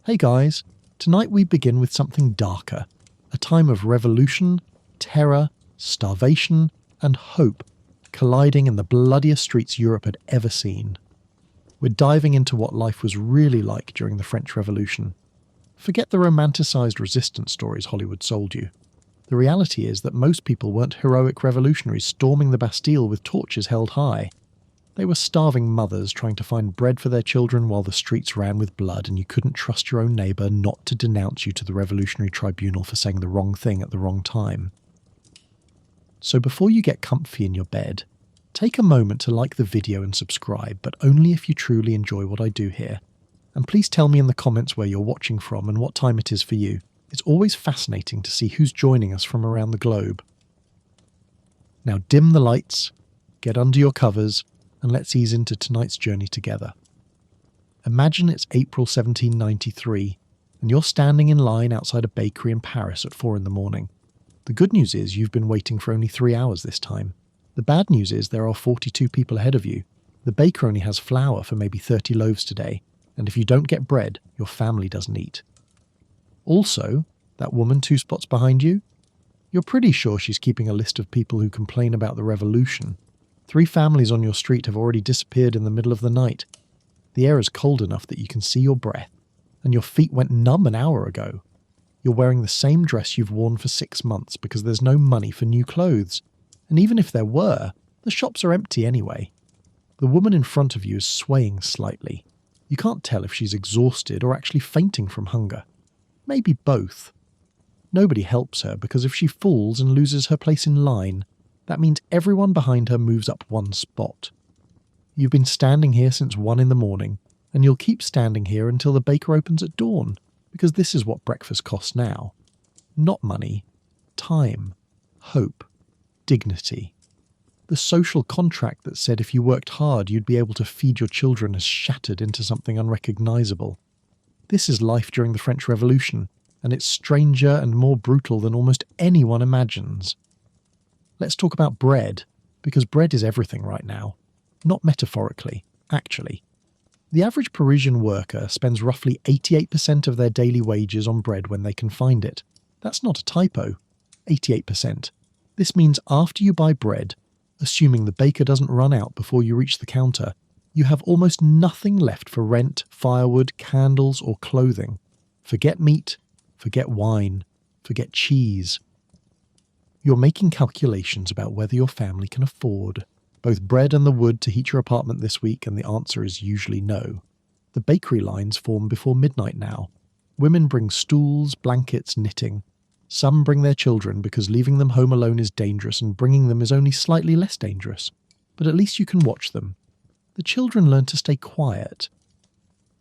Hey guys, tonight we begin with something darker, a time of revolution, terror, starvation, and hope colliding in the bloodiest streets Europe had ever seen. We're diving into what life was really like during the French Revolution. Forget the romanticised resistance stories Hollywood sold you. The reality is that most people weren't heroic revolutionaries storming the Bastille with torches held high. They were starving mothers trying to find bread for their children while the streets ran with blood and you couldn't trust your own neighbour not to denounce you to the Revolutionary Tribunal for saying the wrong thing at the wrong time. So before you get comfy in your bed, take a moment to like the video and subscribe, but only if you truly enjoy what I do here. And please tell me in the comments where you're watching from and what time it is for you. It's always fascinating to see who's joining us from around the globe. Now dim the lights, get under your covers, and let's ease into tonight's journey together. Imagine it's April 1793, and you're standing in line outside a bakery in Paris at 4 in the morning. The good news is you've been waiting for only 3 hours this time. The bad news is there are 42 people ahead of you. The baker only has flour for maybe 30 loaves today, and if you don't get bread, your family doesn't eat. Also, that woman 2 spots behind you? You're pretty sure she's keeping a list of people who complain about the revolution. 3 families on your street have already disappeared in the middle of the night. The air is cold enough that you can see your breath, and your feet went numb an hour ago. You're wearing the same dress you've worn for 6 months because there's no money for new clothes. And even if there were, the shops are empty anyway. The woman in front of you is swaying slightly. You can't tell if she's exhausted or actually fainting from hunger. Maybe both. Nobody helps her because if she falls and loses her place in line, that means everyone behind her moves up 1 spot. You've been standing here since 1 in the morning, and you'll keep standing here until the baker opens at dawn, because this is what breakfast costs now. Not money, time, hope, dignity. The social contract that said if you worked hard you'd be able to feed your children has shattered into something unrecognisable. This is life during the French Revolution, and it's stranger and more brutal than almost anyone imagines. Let's talk about bread, because bread is everything right now. Not metaphorically, actually. The average Parisian worker spends roughly 88% of their daily wages on bread when they can find it. That's not a typo. 88%. This means after you buy bread, assuming the baker doesn't run out before you reach the counter, you have almost nothing left for rent, firewood, candles, or clothing. Forget meat, forget wine, forget cheese. You're making calculations about whether your family can afford both bread and the wood to heat your apartment this week, and the answer is usually no. The bakery lines form before midnight now. Women bring stools, blankets, knitting. Some bring their children because leaving them home alone is dangerous and bringing them is only slightly less dangerous. But at least you can watch them. The children learn to stay quiet.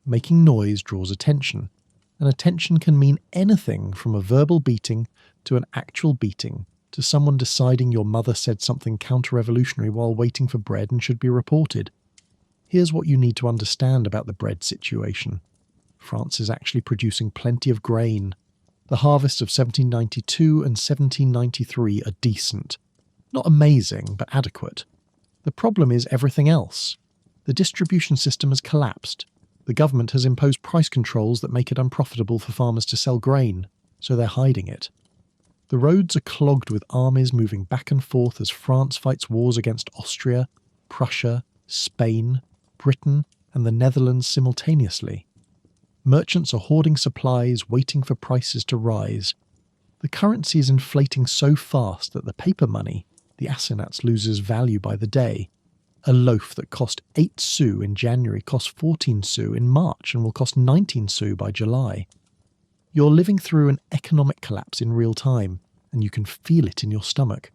Making noise draws attention, and attention can mean anything from a verbal beating to an actual beating, to someone deciding your mother said something counter-revolutionary while waiting for bread and should be reported. Here's what you need to understand about the bread situation. France is actually producing plenty of grain. The harvests of 1792 and 1793 are decent. Not amazing, but adequate. The problem is everything else. The distribution system has collapsed. The government has imposed price controls that make it unprofitable for farmers to sell grain, so they're hiding it. The roads are clogged with armies moving back and forth as France fights wars against Austria, Prussia, Spain, Britain, and the Netherlands simultaneously. Merchants are hoarding supplies, waiting for prices to rise. The currency is inflating so fast that the paper money, the Assignats, loses value by the day. A loaf that cost 8 sous in January costs 14 sous in March and will cost 19 sous by July. You're living through an economic collapse in real time, and you can feel it in your stomach.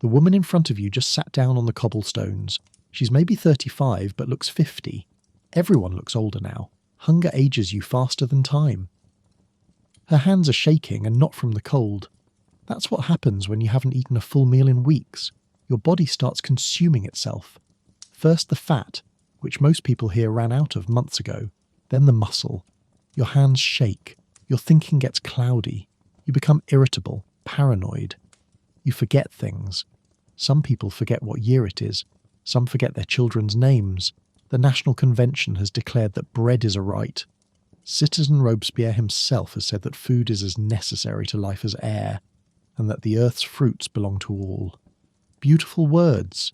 The woman in front of you just sat down on the cobblestones. She's maybe 35 but looks 50. Everyone looks older now. Hunger ages you faster than time. Her hands are shaking, and not from the cold. That's what happens when you haven't eaten a full meal in weeks. Your body starts consuming itself. First the fat, which most people here ran out of months ago. Then the muscle. Your hands shake. Your thinking gets cloudy. You become irritable, paranoid. You forget things. Some people forget what year it is. Some forget their children's names. The National Convention has declared that bread is a right. Citizen Robespierre himself has said that food is as necessary to life as air, and that the earth's fruits belong to all. Beautiful words.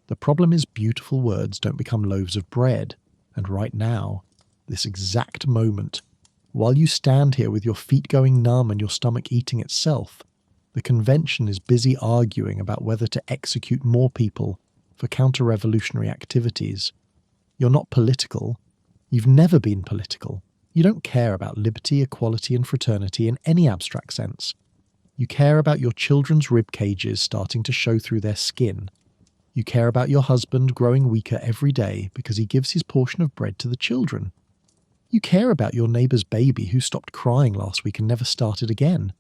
The problem is beautiful words don't become loaves of bread, and right now, this exact moment, while you stand here with your feet going numb and your stomach eating itself, the convention is busy arguing about whether to execute more people for counter-revolutionary activities. You're not political. You've never been political. You don't care about liberty, equality and fraternity in any abstract sense. You care about your children's rib cages starting to show through their skin. You care about your husband growing weaker every day because he gives his portion of bread to the children. You care about your neighbour's baby who stopped crying last week and never started again.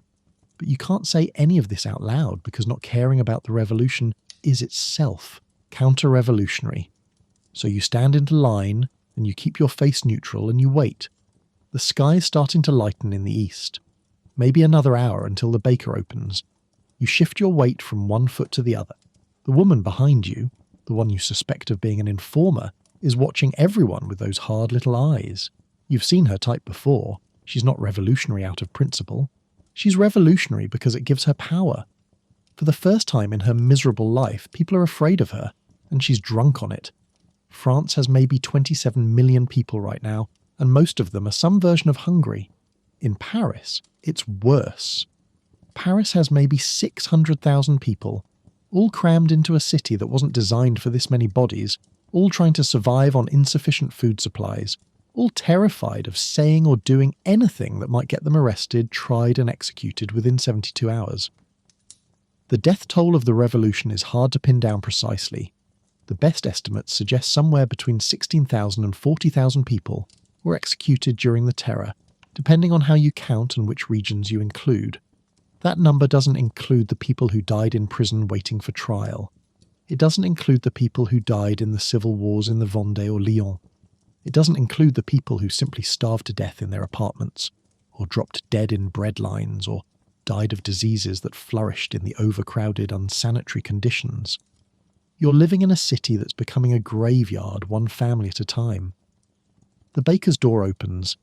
But you can't say any of this out loud because not caring about the revolution is itself counter-revolutionary. So you stand into line and you keep your face neutral and you wait. The sky is starting to lighten in the east. Maybe another hour until the baker opens. You shift your weight from one foot to the other. The woman behind you, the one you suspect of being an informer, is watching everyone with those hard little eyes. You've seen her type before. She's not revolutionary out of principle. She's revolutionary because it gives her power. For the first time in her miserable life, people are afraid of her, and she's drunk on it. France has maybe 27 million people right now, and most of them are some version of hungry. In Paris, it's worse. Paris has maybe 600,000 people, all crammed into a city that wasn't designed for this many bodies, all trying to survive on insufficient food supplies, all terrified of saying or doing anything that might get them arrested, tried and executed within 72 hours. The death toll of the revolution is hard to pin down precisely. The best estimates suggest somewhere between 16,000 and 40,000 people were executed during the terror, depending on how you count and which regions you include. That number doesn't include the people who died in prison waiting for trial. It doesn't include the people who died in the civil wars in the Vendée or Lyon. It doesn't include the people who simply starved to death in their apartments, or dropped dead in bread lines, or died of diseases that flourished in the overcrowded, unsanitary conditions. You're living in a city that's becoming a graveyard, one family at a time. The baker's door opens.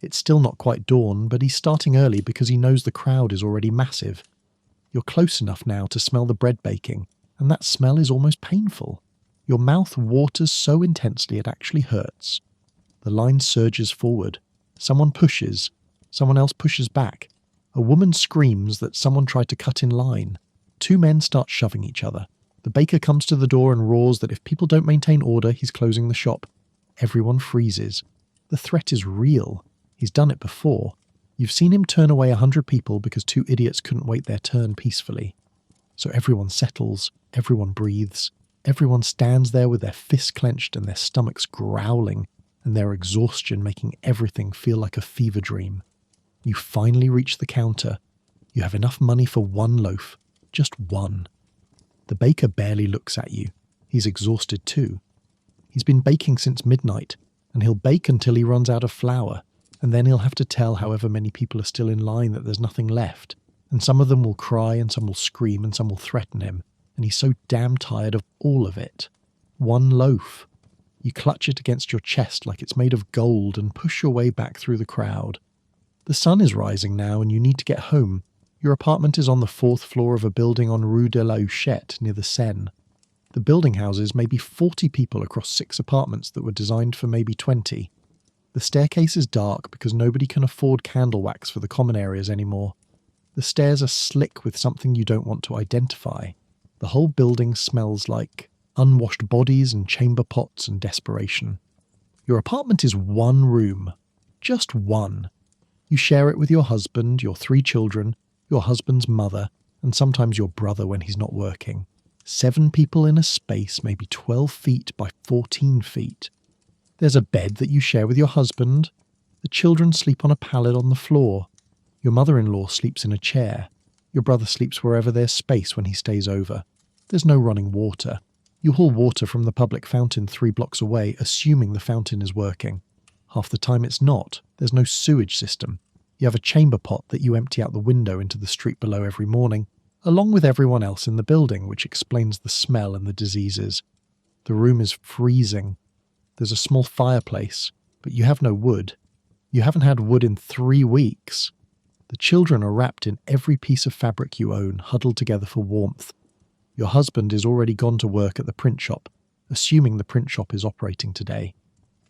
It's still not quite dawn, but he's starting early because he knows the crowd is already massive. You're close enough now to smell the bread baking, and that smell is almost painful. Your mouth waters so intensely it actually hurts. The line surges forward. Someone pushes. Someone else pushes back. A woman screams that someone tried to cut in line. Two men start shoving each other. The baker comes to the door and roars that if people don't maintain order, he's closing the shop. Everyone freezes. The threat is real. He's done it before. You've seen him turn away 100 people because two idiots couldn't wait their turn peacefully. So everyone settles, everyone breathes, everyone stands there with their fists clenched and their stomachs growling, and their exhaustion making everything feel like a fever dream. You finally reach the counter. You have enough money for one loaf. Just one. The baker barely looks at you. He's exhausted too. He's been baking since midnight, and he'll bake until he runs out of flour, and then he'll have to tell however many people are still in line that there's nothing left, and some of them will cry and some will scream and some will threaten him, and he's so damn tired of all of it. One loaf. You clutch it against your chest like it's made of gold and push your way back through the crowd. The sun is rising now and you need to get home. Your apartment is on the 4th floor of a building on Rue de la Huchette near the Seine. The building houses maybe 40 people across 6 apartments that were designed for maybe 20. The staircase is dark because nobody can afford candle wax for the common areas anymore. The stairs are slick with something you don't want to identify. The whole building smells like unwashed bodies and chamber pots and desperation. Your apartment is one room. Just one. You share it with your husband, your 3 children, your husband's mother, and sometimes your brother when he's not working. 7 people in a space maybe 12 feet by 14 feet. There's a bed that you share with your husband. The children sleep on a pallet on the floor. Your mother-in-law sleeps in a chair. Your brother sleeps wherever there's space when he stays over. There's no running water. You haul water from the public fountain 3 blocks away, assuming the fountain is working. Half the time it's not. There's no sewage system. You have a chamber pot that you empty out the window into the street below every morning, along with everyone else in the building, which explains the smell and the diseases. The room is freezing. There's a small fireplace, but you have no wood. You haven't had wood in 3 weeks. The children are wrapped in every piece of fabric you own, huddled together for warmth. Your husband is already gone to work at the print shop, assuming the print shop is operating today.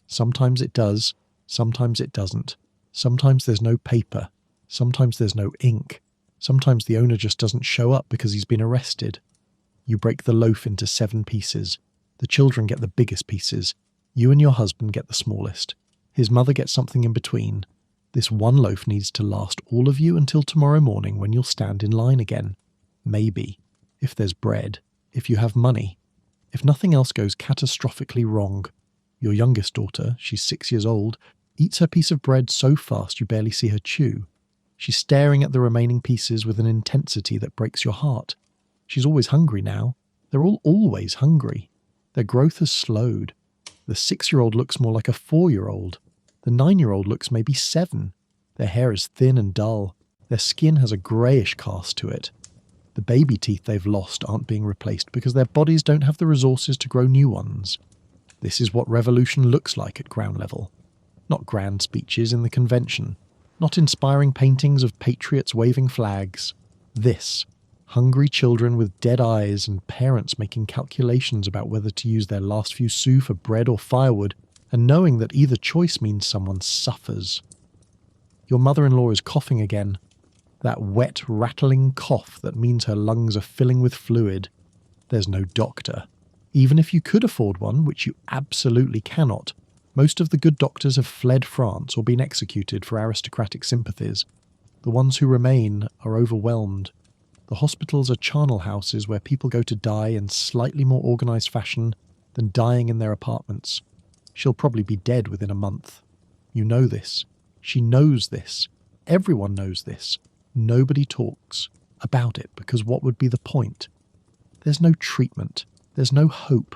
Sometimes it does, sometimes it doesn't. Sometimes there's no paper, sometimes there's no ink. Sometimes the owner just doesn't show up because he's been arrested. You break the loaf into 7 pieces. The children get the biggest pieces. You and your husband get the smallest. His mother gets something in between. This one loaf needs to last all of you until tomorrow morning when you'll stand in line again. Maybe. If there's bread. If you have money. If nothing else goes catastrophically wrong. Your youngest daughter, she's 6 years old, eats her piece of bread so fast you barely see her chew. She's staring at the remaining pieces with an intensity that breaks your heart. She's always hungry now. They're all always hungry. Their growth has slowed. The 6-year-old looks more like a 4-year-old. The 9-year-old looks maybe 7. Their hair is thin and dull. Their skin has a greyish cast to it. The baby teeth they've lost aren't being replaced because their bodies don't have the resources to grow new ones. This is what revolution looks like at ground level. Not grand speeches in the convention. Not inspiring paintings of patriots waving flags. This. Hungry children with dead eyes and parents making calculations about whether to use their last few sous for bread or firewood, and knowing that either choice means someone suffers. Your mother-in-law is coughing again. That wet, rattling cough that means her lungs are filling with fluid. There's no doctor. Even if you could afford one, which you absolutely cannot, most of the good doctors have fled France or been executed for aristocratic sympathies. The ones who remain are overwhelmed. The hospitals are charnel houses where people go to die in slightly more organised fashion than dying in their apartments. She'll probably be dead within a month. You know this. She knows this. Everyone knows this. Nobody talks about it because what would be the point? There's no treatment. There's no hope.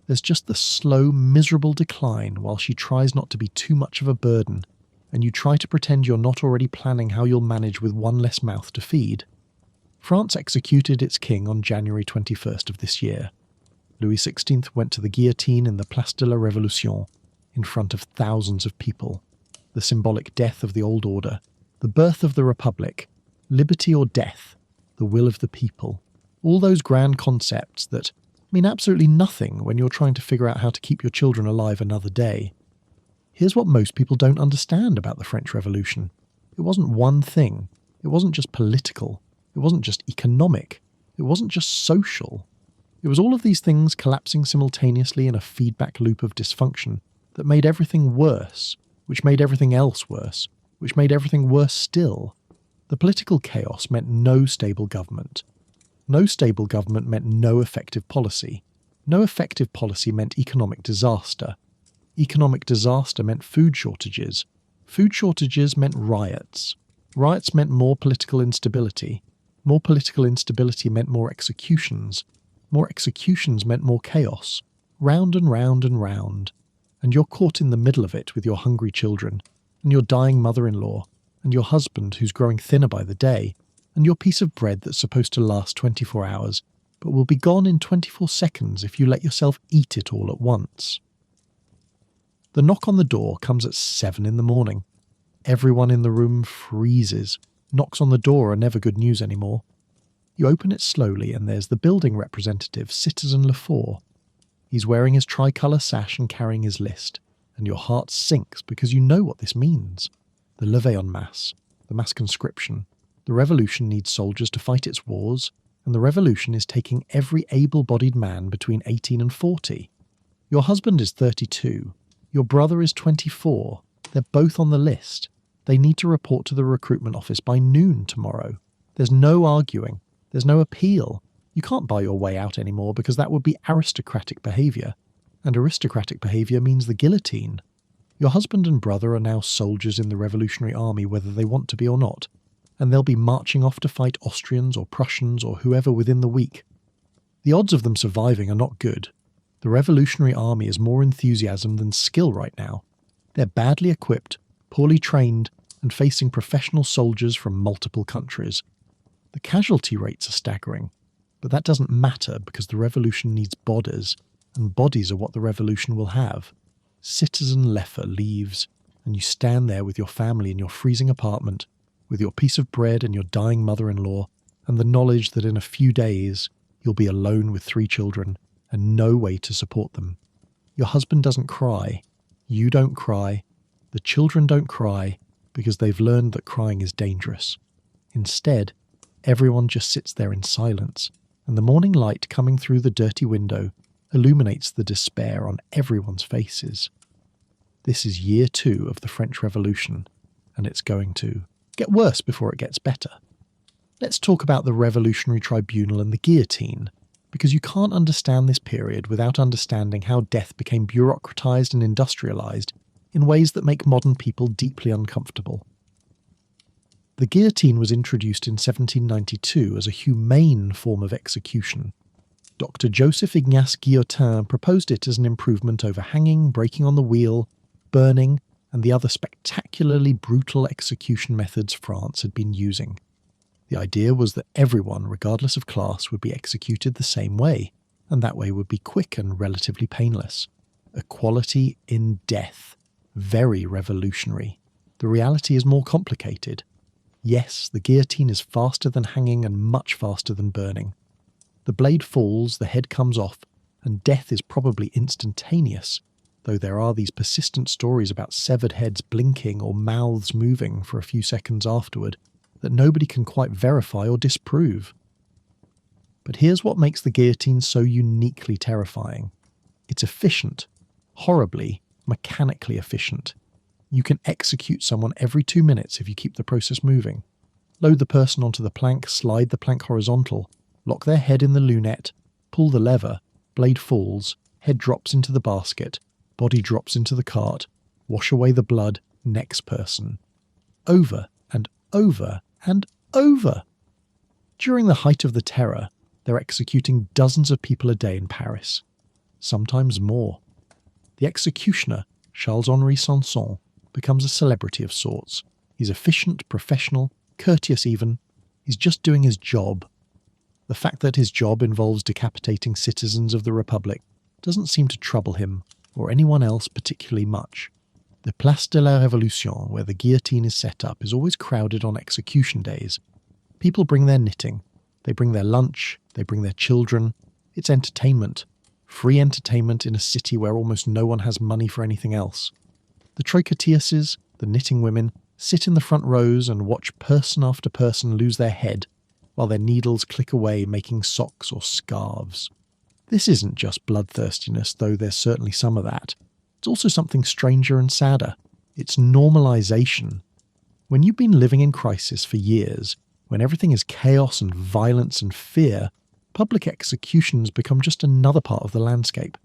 There's just the slow, miserable decline while she tries not to be too much of a burden, and you try to pretend you're not already planning how you'll manage with one less mouth to feed. France executed its king on January 21st of this year. Louis XVI went to the guillotine in the Place de la Révolution, in front of thousands of people. The symbolic death of the old order, the birth of the Republic, liberty or death, the will of the people. All those grand concepts that mean absolutely nothing when you're trying to figure out how to keep your children alive another day. Here's what most people don't understand about the French Revolution. It wasn't one thing. It wasn't just political. It wasn't just economic. It wasn't just social. It was all of these things collapsing simultaneously in a feedback loop of dysfunction that made everything worse, which made everything else worse, which made everything worse still. The political chaos meant no stable government. No stable government meant no effective policy. No effective policy meant economic disaster. Economic disaster meant food shortages. Food shortages meant riots. Riots meant more political instability. More political instability meant more executions. More executions meant more chaos. Round and round and round. And you're caught in the middle of it with your hungry children, and your dying mother-in-law, and your husband who's growing thinner by the day, and your piece of bread that's supposed to last 24 hours, but will be gone in 24 seconds if you let yourself eat it all at once. The knock on the door comes at 7 in the morning. Everyone in the room freezes. Knocks on the door are never good news anymore. You open it slowly and there's the building representative, Citizen Lefort. He's wearing his tricolour sash and carrying his list, and your heart sinks because you know what this means. The levée en masse, the mass conscription. The revolution needs soldiers to fight its wars, and the revolution is taking every able-bodied man between 18 and 40. Your husband is 32. Your brother is 24. They're both on the list. They need to report to the recruitment office by noon tomorrow. There's no arguing. There's no appeal. You can't buy your way out anymore because that would be aristocratic behaviour. And aristocratic behaviour means the guillotine. Your husband and brother are now soldiers in the Revolutionary Army whether they want to be or not, and they'll be marching off to fight Austrians or Prussians or whoever within the week. The odds of them surviving are not good. The Revolutionary Army is more enthusiasm than skill right now. They're badly equipped, poorly trained, and facing professional soldiers from multiple countries. The casualty rates are staggering, but that doesn't matter because the revolution needs bodies, and bodies are what the revolution will have. Citizen Leffer leaves, and you stand there with your family in your freezing apartment, with your piece of bread and your dying mother-in-law, and the knowledge that in a few days you'll be alone with 3 children and no way to support them. Your husband doesn't cry, you don't cry, the children don't cry because they've learned that crying is dangerous. Instead, everyone just sits there in silence, and the morning light coming through the dirty window illuminates the despair on everyone's faces. This is year 2 of the French Revolution, and it's going to get worse before it gets better. Let's talk about the Revolutionary Tribunal and the guillotine, because you can't understand this period without understanding how death became bureaucratized and industrialized in ways that make modern people deeply uncomfortable. The guillotine was introduced in 1792 as a humane form of execution. Dr. Joseph Ignace Guillotine proposed it as an improvement over hanging, breaking on the wheel, burning, and the other spectacularly brutal execution methods France had been using. The idea was that everyone, regardless of class, would be executed the same way, and that way would be quick and relatively painless. Equality in death. Very revolutionary. The reality is more complicated. Yes, the guillotine is faster than hanging and much faster than burning. The blade falls, the head comes off, and death is probably instantaneous, though there are these persistent stories about severed heads blinking or mouths moving for a few seconds afterward that nobody can quite verify or disprove. But here's what makes the guillotine so uniquely terrifying. It's efficient, horribly, mechanically efficient. You can execute someone every 2 minutes if you keep the process moving. Load the person onto the plank, slide the plank horizontal, lock their head in the lunette, pull the lever, blade falls, head drops into the basket, body drops into the cart, wash away the blood, next person. Over and over and over. During the height of the terror, they're executing dozens of people a day in Paris. Sometimes more. The executioner, Charles-Henri Sanson, becomes a celebrity of sorts. He's efficient, professional, courteous even. He's just doing his job. The fact that his job involves decapitating citizens of the Republic doesn't seem to trouble him or anyone else particularly much. The Place de la Révolution, where the guillotine is set up, is always crowded on execution days. People bring their knitting, they bring their lunch, they bring their children. It's entertainment. Free entertainment in a city where almost no one has money for anything else. The tricoteuses, the knitting women, sit in the front rows and watch person after person lose their head, while their needles click away making socks or scarves. This isn't just bloodthirstiness, though there's certainly some of that. It's also something stranger and sadder. It's normalization. When you've been living in crisis for years, when everything is chaos and violence and fear, public executions become just another part of the landscape.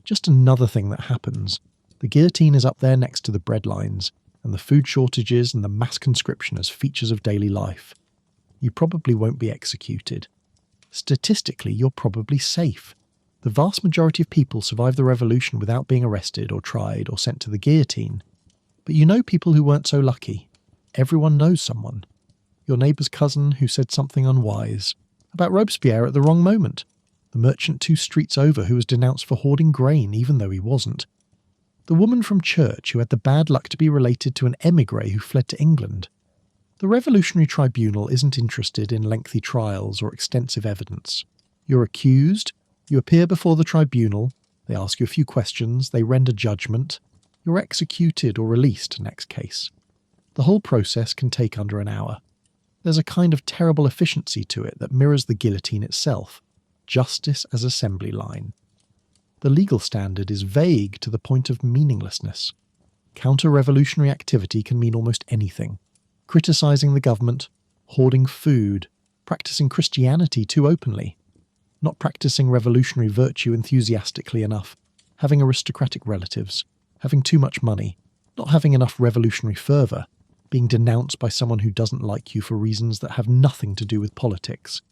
Just another thing that happens. The guillotine is up there next to the breadlines, and the food shortages and the mass conscription as features of daily life. You probably won't be executed. Statistically, you're probably safe. The vast majority of people survive the revolution without being arrested or tried or sent to the guillotine. But you know people who weren't so lucky. Everyone knows someone. Your neighbour's cousin who said something unwise. About Robespierre at the wrong moment. The merchant 2 streets over who was denounced for hoarding grain even though he wasn't. The woman from church who had the bad luck to be related to an émigré who fled to England. The Revolutionary Tribunal isn't interested in lengthy trials or extensive evidence. You're accused, you appear before the tribunal, they ask you a few questions, they render judgment, you're executed or released next case. The whole process can take under an hour. There's a kind of terrible efficiency to it that mirrors the guillotine itself. Justice as assembly line. The legal standard is vague to the point of meaninglessness. Counter-revolutionary activity can mean almost anything. Criticising the government, hoarding food, practising Christianity too openly, not practising revolutionary virtue enthusiastically enough, having aristocratic relatives, having too much money, not having enough revolutionary fervour, being denounced by someone who doesn't like you for reasons that have nothing to do with politics.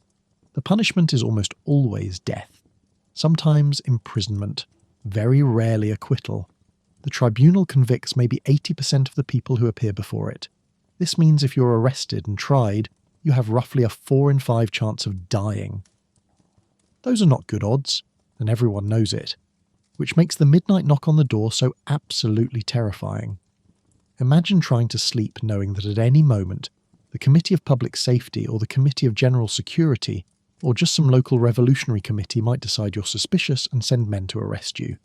The punishment is almost always death. Sometimes imprisonment, very rarely acquittal. The tribunal convicts maybe 80% of the people who appear before it. This means if you're arrested and tried, you have roughly a 4 in 5 chance of dying. Those are not good odds, and everyone knows it, which makes the midnight knock on the door so absolutely terrifying. Imagine trying to sleep knowing that at any moment, the Committee of Public Safety or the Committee of General Security or just some local revolutionary committee might decide you're suspicious and send men to arrest you.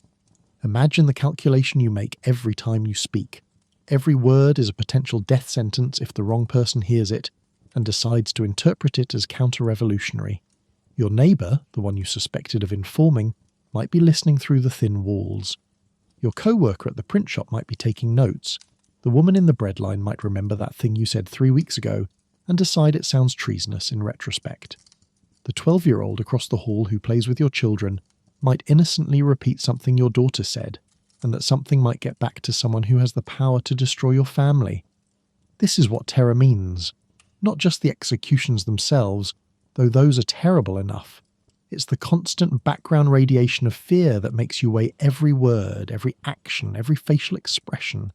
Imagine the calculation you make every time you speak. Every word is a potential death sentence if the wrong person hears it and decides to interpret it as counter-revolutionary. Your neighbour, the one you suspected of informing, might be listening through the thin walls. Your co-worker at the print shop might be taking notes. The woman in the bread line might remember that thing you said 3 weeks ago and decide it sounds treasonous in retrospect. The 12-year-old across the hall who plays with your children might innocently repeat something your daughter said, and that something might get back to someone who has the power to destroy your family. This is what terror means. Not just the executions themselves, though those are terrible enough. It's the constant background radiation of fear that makes you weigh every word, every action, every facial expression.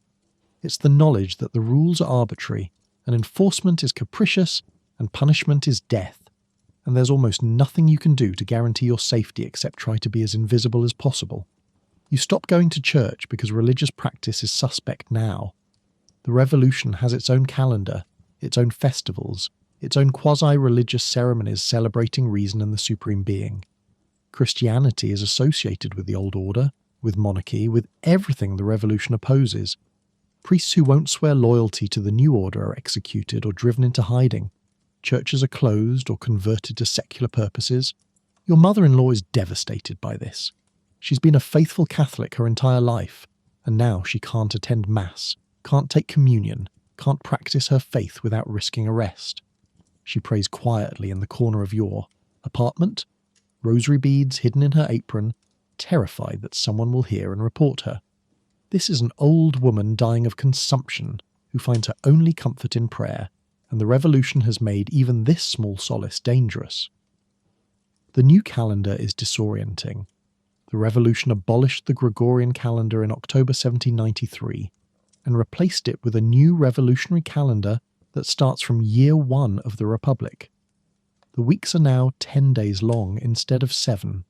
It's the knowledge that the rules are arbitrary, and enforcement is capricious, and punishment is death. And there's almost nothing you can do to guarantee your safety except try to be as invisible as possible. You stop going to church because religious practice is suspect now. The revolution has its own calendar, its own festivals, its own quasi-religious ceremonies celebrating reason and the supreme being. Christianity is associated with the old order, with monarchy, with everything the revolution opposes. Priests who won't swear loyalty to the new order are executed or driven into hiding. Churches are closed or converted to secular purposes. Your mother-in-law is devastated by this. She's been a faithful Catholic her entire life, and now she can't attend Mass, can't take communion, can't practice her faith without risking arrest. She prays quietly in the corner of your apartment, rosary beads hidden in her apron, terrified that someone will hear and report her. This is an old woman dying of consumption who finds her only comfort in prayer, and the revolution has made even this small solace dangerous. The new calendar is disorienting. The revolution abolished the Gregorian calendar in October 1793 and replaced it with a new revolutionary calendar that starts from year 1 of the Republic. The weeks are now 10 days long instead of 7.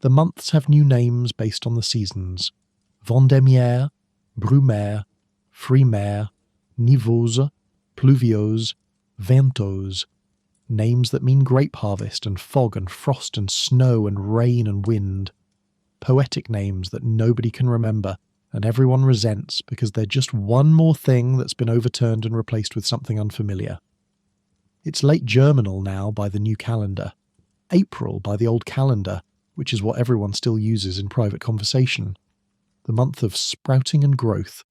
The months have new names based on the seasons: Vendémiaire, Brumaire, Frimaire, Nivose, Pluviose, Ventose, names that mean grape harvest and fog and frost and snow and rain and wind. Poetic names that nobody can remember and everyone resents because they're just one more thing that's been overturned and replaced with something unfamiliar. It's late Germinal now by the new calendar, April by the old calendar, which is what everyone still uses in private conversation. The month of sprouting and growth,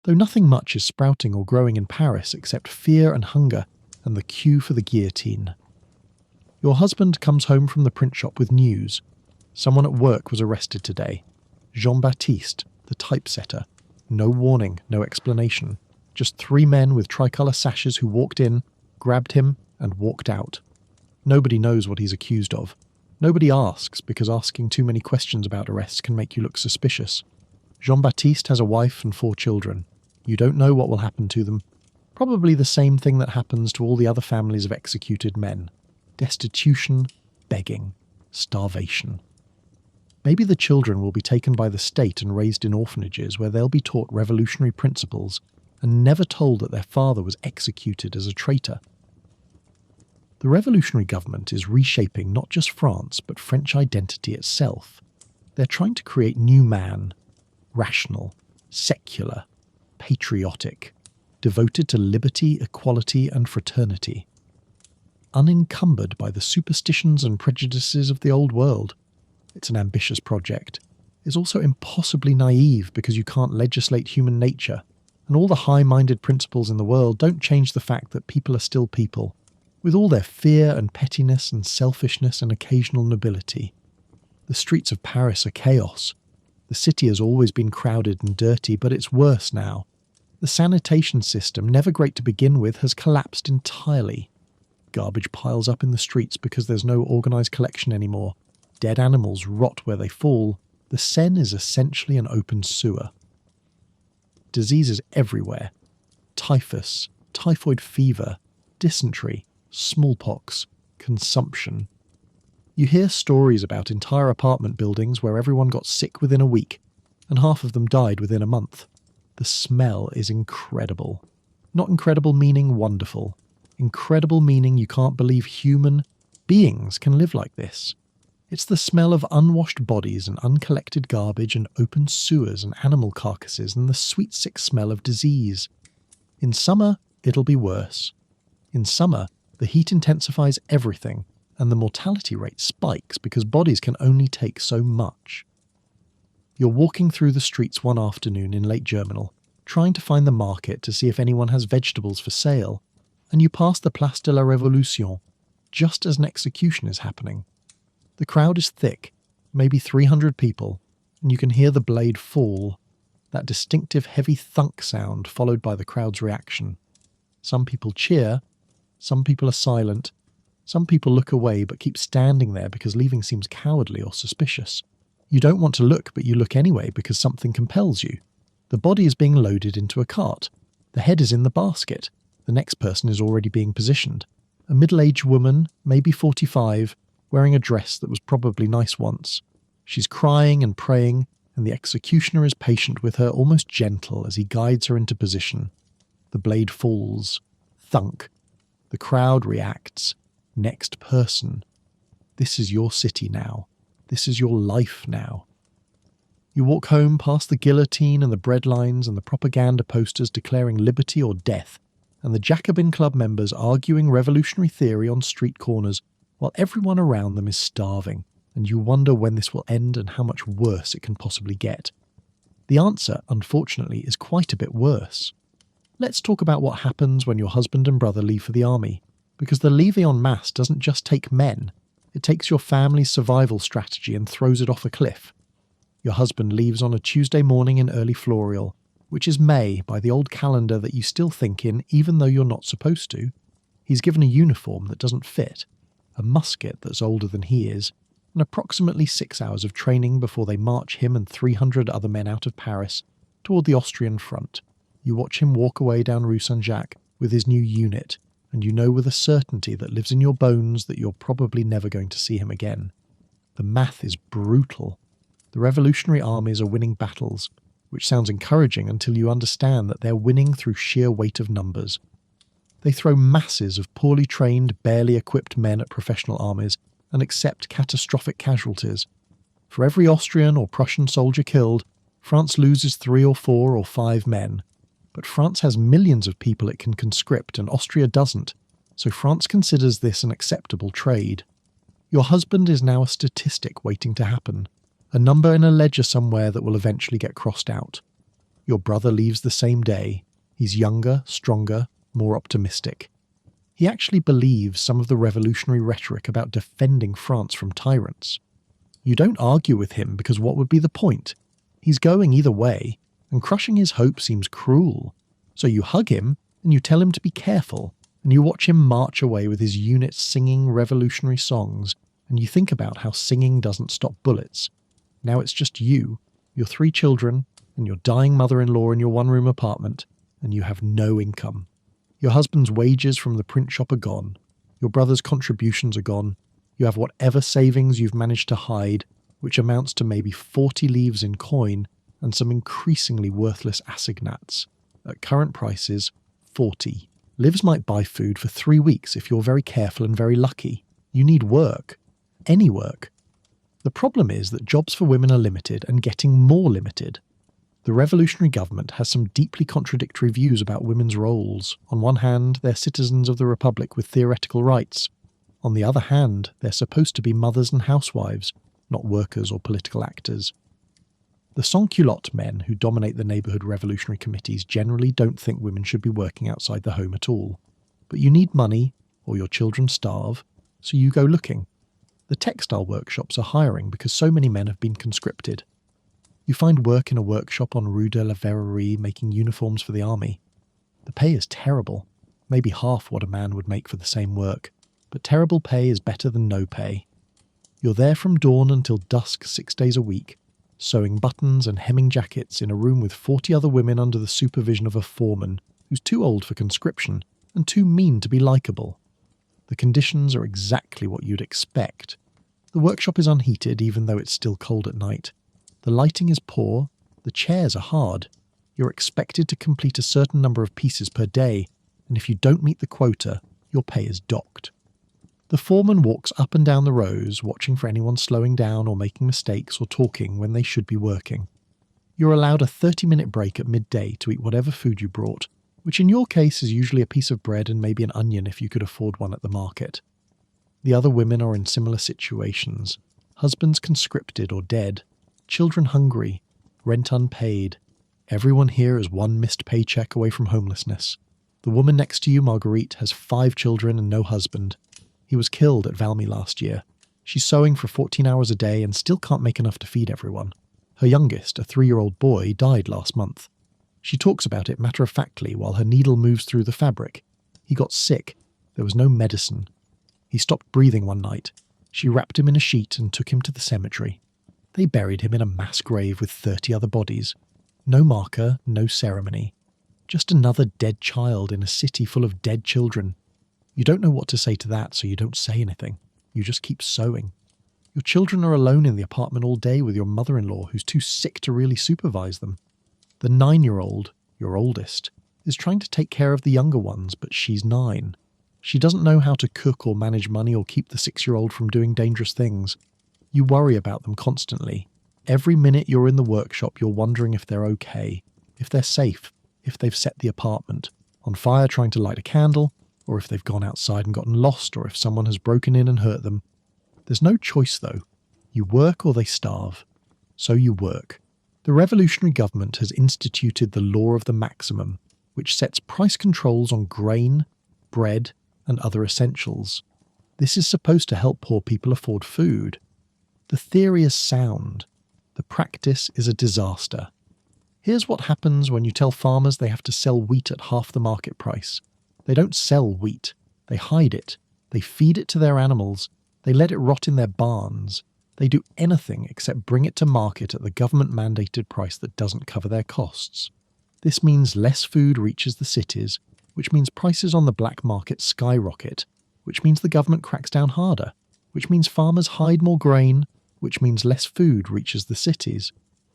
though nothing much is sprouting or growing in Paris except fear and hunger and the queue for the guillotine. Your husband comes home from the print shop with news. Someone at work was arrested today. Jean-Baptiste, the typesetter. No warning, no explanation. Just 3 men with tricolour sashes who walked in, grabbed him, and walked out. Nobody knows what he's accused of. Nobody asks, because asking too many questions about arrests can make you look suspicious. Jean-Baptiste has a wife and 4 children. You don't know what will happen to them. Probably the same thing that happens to all the other families of executed men. Destitution, begging, starvation. Maybe the children will be taken by the state and raised in orphanages where they'll be taught revolutionary principles and never told that their father was executed as a traitor. The revolutionary government is reshaping not just France but French identity itself. They're trying to create new man, rational, secular, patriotic, devoted to liberty, equality and fraternity. Unencumbered by the superstitions and prejudices of the old world. It's an ambitious project. It's also impossibly naive because you can't legislate human nature, and all the high-minded principles in the world don't change the fact that people are still people, with all their fear and pettiness and selfishness and occasional nobility. The streets of Paris are chaos. The city has always been crowded and dirty, but it's worse now. The sanitation system, never great to begin with, has collapsed entirely. Garbage piles up in the streets because there's no organised collection anymore. Dead animals rot where they fall. The Seine is essentially an open sewer. Diseases everywhere. Typhus, typhoid fever, dysentery, smallpox, consumption. You hear stories about entire apartment buildings where everyone got sick within a week, and half of them died within a month. The smell is incredible. Not incredible meaning wonderful. Incredible meaning you can't believe human beings can live like this. It's the smell of unwashed bodies and uncollected garbage and open sewers and animal carcasses and the sweet sick smell of disease. In summer, it'll be worse. In summer, the heat intensifies everything and the mortality rate spikes because bodies can only take so much. You're walking through the streets one afternoon in late Germinal, trying to find the market to see if anyone has vegetables for sale, and you pass the Place de la Révolution just as an execution is happening. The crowd is thick, maybe 300 people, and you can hear the blade fall, that distinctive heavy thunk sound followed by the crowd's reaction. Some people cheer, some people are silent, some people look away but keep standing there because leaving seems cowardly or suspicious. You don't want to look, but you look anyway because something compels you. The body is being loaded into a cart. The head is in the basket. The next person is already being positioned. A middle-aged woman, maybe 45, wearing a dress that was probably nice once. She's crying and praying, and the executioner is patient with her, almost gentle, as he guides her into position. The blade falls. Thunk. The crowd reacts. Next person. This is your city now. This is your life now. You walk home past the guillotine and the bread lines and the propaganda posters declaring liberty or death, and the Jacobin Club members arguing revolutionary theory on street corners while everyone around them is starving, and you wonder when this will end and how much worse it can possibly get. The answer, unfortunately, is quite a bit worse. Let's talk about what happens when your husband and brother leave for the army, because the levée en masse doesn't just take men. It takes your family's survival strategy and throws it off a cliff. Your husband leaves on a Tuesday morning in early Floreal, which is May by the old calendar that you still think in even though you're not supposed to. He's given a uniform that doesn't fit, a musket that's older than he is, and approximately 6 hours of training before they march him and 300 other men out of Paris toward the Austrian front. You watch him walk away down Rue Saint-Jacques with his new unit, and you know with a certainty that lives in your bones that you're probably never going to see him again. The math is brutal. The revolutionary armies are winning battles, which sounds encouraging until you understand that they're winning through sheer weight of numbers. They throw masses of poorly trained, barely equipped men at professional armies and accept catastrophic casualties. For every Austrian or Prussian soldier killed, France loses 3 or 4 or 5 men. But France has millions of people it can conscript and Austria doesn't, so France considers this an acceptable trade. Your husband is now a statistic waiting to happen, a number in a ledger somewhere that will eventually get crossed out. Your brother leaves the same day. He's younger, stronger, more optimistic. He actually believes some of the revolutionary rhetoric about defending France from tyrants. You don't argue with him because what would be the point? He's going either way, and crushing his hope seems cruel. So you hug him, and you tell him to be careful, and you watch him march away with his unit singing revolutionary songs, and you think about how singing doesn't stop bullets. Now it's just you, your 3 children, and your dying mother-in-law in your one-room apartment, and you have no income. Your husband's wages from the print shop are gone. Your brother's contributions are gone. You have whatever savings you've managed to hide, which amounts to maybe 40 livres in coin, and some increasingly worthless assignats. At current prices, 40. Livres might buy food for 3 weeks if you're very careful and very lucky. You need work. Any work. The problem is that jobs for women are limited and getting more limited. The revolutionary government has some deeply contradictory views about women's roles. On one hand, they're citizens of the Republic with theoretical rights. On the other hand, they're supposed to be mothers and housewives, not workers or political actors. The sans-culotte men who dominate the neighbourhood revolutionary committees generally don't think women should be working outside the home at all. But you need money, or your children starve, so you go looking. The textile workshops are hiring because so many men have been conscripted. You find work in a workshop on Rue de la Verrerie making uniforms for the army. The pay is terrible, maybe half what a man would make for the same work, but terrible pay is better than no pay. You're there from dawn until dusk 6 days a week, sewing buttons and hemming jackets in a room with 40 other women under the supervision of a foreman who's too old for conscription and too mean to be likeable. The conditions are exactly what you'd expect. The workshop is unheated even though it's still cold at night. The lighting is poor, the chairs are hard. You're expected to complete a certain number of pieces per day, and if you don't meet the quota, your pay is docked. The foreman walks up and down the rows, watching for anyone slowing down or making mistakes or talking when they should be working. You're allowed a 30-minute break at midday to eat whatever food you brought, which in your case is usually a piece of bread and maybe an onion if you could afford one at the market. The other women are in similar situations. Husbands conscripted or dead, children hungry, rent unpaid. Everyone here is one missed paycheck away from homelessness. The woman next to you, Marguerite, has 5 children and no husband. He was killed at Valmy last year. She's sewing for 14 hours a day and still can't make enough to feed everyone. Her youngest, a 3-year-old boy, died last month. She talks about it matter-of-factly while her needle moves through the fabric. He got sick. There was no medicine. He stopped breathing one night. She wrapped him in a sheet and took him to the cemetery. They buried him in a mass grave with 30 other bodies. No marker, no ceremony. Just another dead child in a city full of dead children. You don't know what to say to that, so you don't say anything. You just keep sewing. Your children are alone in the apartment all day with your mother-in-law who's too sick to really supervise them. The 9-year-old, your oldest, is trying to take care of the younger ones, but she's 9. She doesn't know how to cook or manage money or keep the 6-year-old from doing dangerous things. You worry about them constantly. Every minute you're in the workshop, you're wondering if they're okay, if they're safe, if they've set the apartment on fire trying to light a candle, or if they've gone outside and gotten lost, or if someone has broken in and hurt them. There's no choice, though. You work or they starve. So you work. The revolutionary government has instituted the law of the maximum, which sets price controls on grain, bread, and other essentials. This is supposed to help poor people afford food. The theory is sound. The practice is a disaster. Here's what happens when you tell farmers they have to sell wheat at half the market price. They don't sell wheat. They hide it. They feed it to their animals. They let it rot in their barns. They do anything except bring it to market at the government-mandated price that doesn't cover their costs. This means less food reaches the cities, which means prices on the black market skyrocket, which means the government cracks down harder, which means farmers hide more grain, which means less food reaches the cities.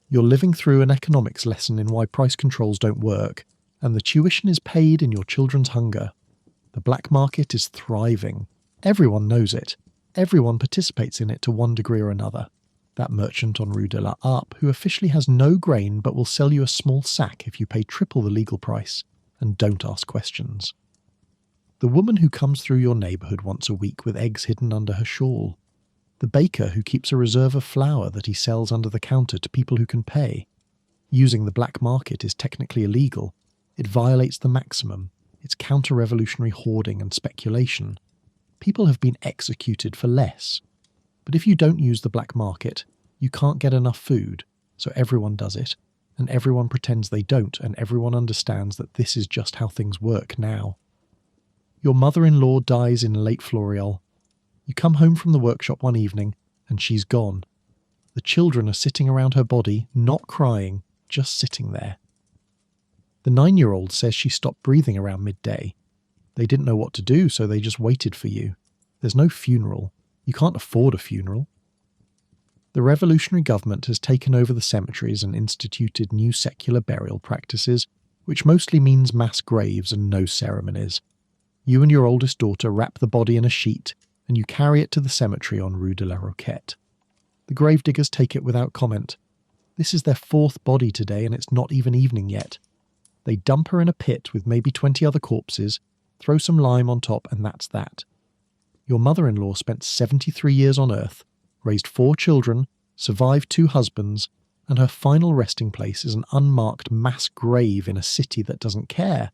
You're living through an economics lesson in why price controls don't work, and the tuition is paid in your children's hunger. The black market is thriving. Everyone knows it. Everyone participates in it to one degree or another. That merchant on Rue de la Harpe who officially has no grain but will sell you a small sack if you pay triple the legal price and don't ask questions. The woman who comes through your neighbourhood once a week with eggs hidden under her shawl. The baker who keeps a reserve of flour that he sells under the counter to people who can pay. Using the black market is technically illegal. It violates the maximum. It's counter-revolutionary hoarding and speculation. People have been executed for less. But if you don't use the black market, you can't get enough food, so everyone does it, and everyone pretends they don't, and everyone understands that this is just how things work now. Your mother-in-law dies in late Florial. You come home from the workshop one evening, and she's gone. The children are sitting around her body, not crying, just sitting there. The 9-year-old says she stopped breathing around midday. They didn't know what to do, so they just waited for you. There's no funeral. You can't afford a funeral. The revolutionary government has taken over the cemeteries and instituted new secular burial practices, which mostly means mass graves and no ceremonies. You and your oldest daughter wrap the body in a sheet, and you carry it to the cemetery on Rue de la Roquette. The gravediggers take it without comment. This is their 4th body today, and it's not even evening yet. They dump her in a pit with maybe 20 other corpses, throw some lime on top, and that's that. Your mother-in-law spent 73 years on Earth, raised 4 children, survived 2 husbands, and her final resting place is an unmarked mass grave in a city that doesn't care.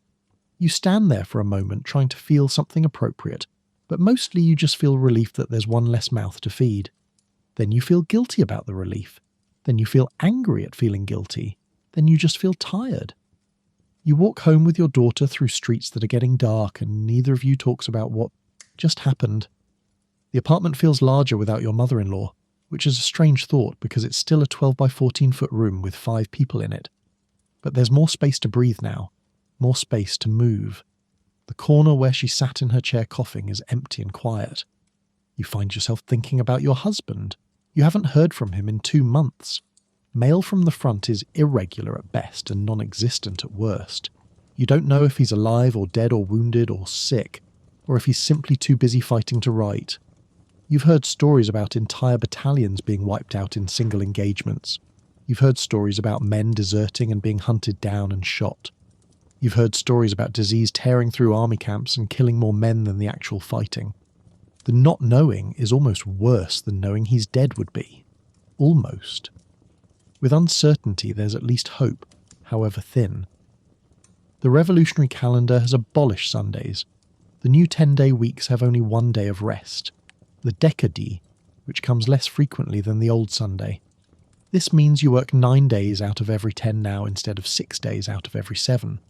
You stand there for a moment trying to feel something appropriate, but mostly you just feel relief that there's one less mouth to feed. Then you feel guilty about the relief. Then you feel angry at feeling guilty. Then you just feel tired. You walk home with your daughter through streets that are getting dark, and neither of you talks about what just happened. The apartment feels larger without your mother-in-law, which is a strange thought because it's still a 12 by 14 foot room with 5 people in it. But there's more space to breathe now, more space to move. The corner where she sat in her chair coughing is empty and quiet. You find yourself thinking about your husband. You haven't heard from him in 2 months. Mail from the front is irregular at best and non-existent at worst. You don't know if he's alive or dead or wounded or sick, or if he's simply too busy fighting to write. You've heard stories about entire battalions being wiped out in single engagements. You've heard stories about men deserting and being hunted down and shot. You've heard stories about disease tearing through army camps and killing more men than the actual fighting. The not knowing is almost worse than knowing he's dead would be. Almost. With uncertainty, there's at least hope, however thin. The revolutionary calendar has abolished Sundays. The new 10-day weeks have only one day of rest, the décadi, which comes less frequently than the old Sunday. This means you work 9 days out of every 10 now instead of 6 days out of every 7.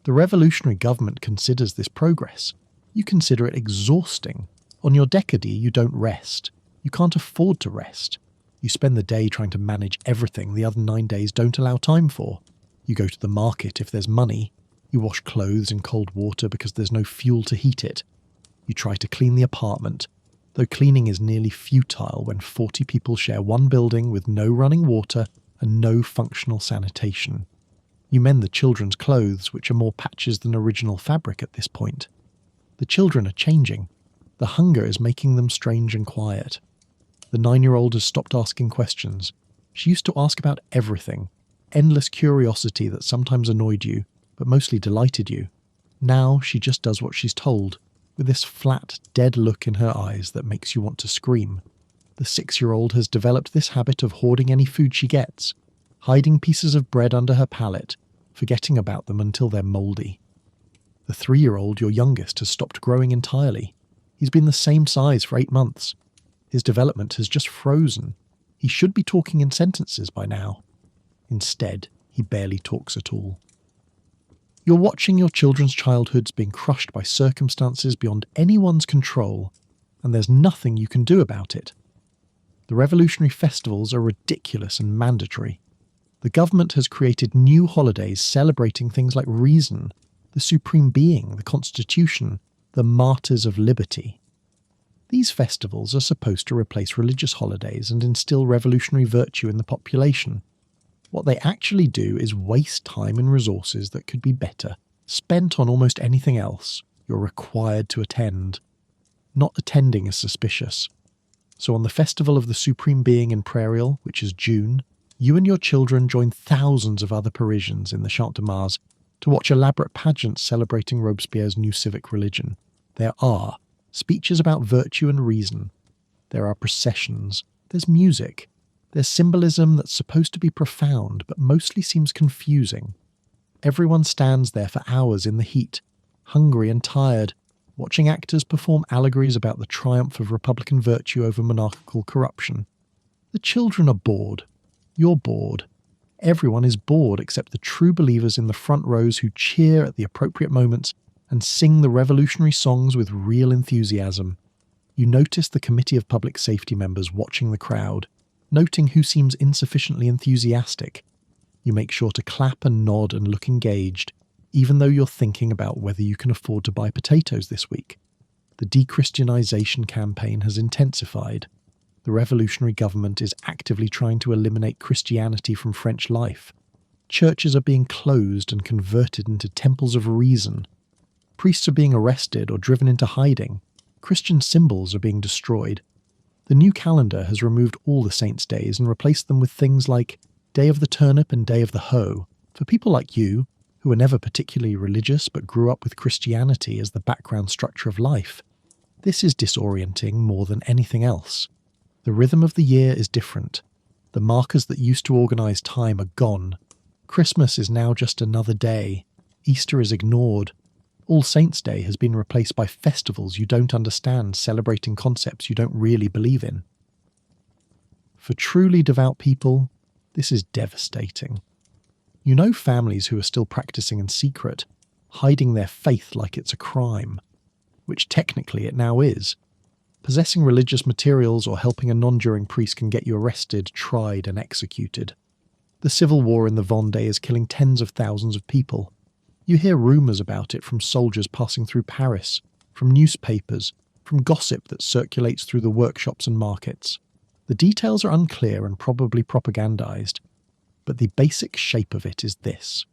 The revolutionary government considers this progress. You consider it exhausting. On your décadi, you don't rest. You can't afford to rest. You spend the day trying to manage everything the other 9 days don't allow time for. You go to the market if there's money. You wash clothes in cold water because there's no fuel to heat it. You try to clean the apartment, though cleaning is nearly futile when 40 people share one building with no running water and no functional sanitation. You mend the children's clothes, which are more patches than original fabric at this point. The children are changing. The hunger is making them strange and quiet. The 9-year-old has stopped asking questions. She used to ask about everything, endless curiosity that sometimes annoyed you, but mostly delighted you. Now she just does what she's told, with this flat, dead look in her eyes that makes you want to scream. The 6-year-old has developed this habit of hoarding any food she gets, hiding pieces of bread under her palate, forgetting about them until they're mouldy. The 3-year-old, your youngest, has stopped growing entirely. He's been the same size for 8 months. His development has just frozen. He should be talking in sentences by now. Instead, he barely talks at all. You're watching your children's childhoods being crushed by circumstances beyond anyone's control, and there's nothing you can do about it. The revolutionary festivals are ridiculous and mandatory. The government has created new holidays celebrating things like reason, the supreme being, the Constitution, the martyrs of liberty. These festivals are supposed to replace religious holidays and instill revolutionary virtue in the population. What they actually do is waste time and resources that could be better, spent on almost anything else you're required to attend. Not attending is suspicious. So on the Festival of the Supreme Being in Prairial, which is June, you and your children join thousands of other Parisians in the Champ de Mars to watch elaborate pageants celebrating Robespierre's new civic religion. There are speeches about virtue and reason. There are processions. There's music. There's symbolism that's supposed to be profound, but mostly seems confusing. Everyone stands there for hours in the heat, hungry and tired, watching actors perform allegories about the triumph of Republican virtue over monarchical corruption. The children are bored. You're bored. Everyone is bored except the true believers in the front rows who cheer at the appropriate moments and sing the revolutionary songs with real enthusiasm. You notice the Committee of Public Safety members watching the crowd, noting who seems insufficiently enthusiastic. You make sure to clap and nod and look engaged, even though you're thinking about whether you can afford to buy potatoes this week. The de-Christianization campaign has intensified. The revolutionary government is actively trying to eliminate Christianity from French life. Churches are being closed and converted into temples of reason. Priests are being arrested or driven into hiding. Christian symbols are being destroyed. The new calendar has removed all the saints' days and replaced them with things like Day of the Turnip and Day of the Hoe. For people like you, who were never particularly religious but grew up with Christianity as the background structure of life, this is disorienting more than anything else. The rhythm of the year is different. The markers that used to organise time are gone. Christmas is now just another day. Easter is ignored. All Saints' Day has been replaced by festivals you don't understand, celebrating concepts you don't really believe in. For truly devout people, this is devastating. You know families who are still practicing in secret, hiding their faith like it's a crime, which technically it now is. Possessing religious materials or helping a non-juring priest can get you arrested, tried and executed. The civil war in the Vendée is killing tens of thousands of people. You hear rumours about it from soldiers passing through Paris, from newspapers, from gossip that circulates through the workshops and markets. The details are unclear and probably propagandised, but the basic shape of it is this.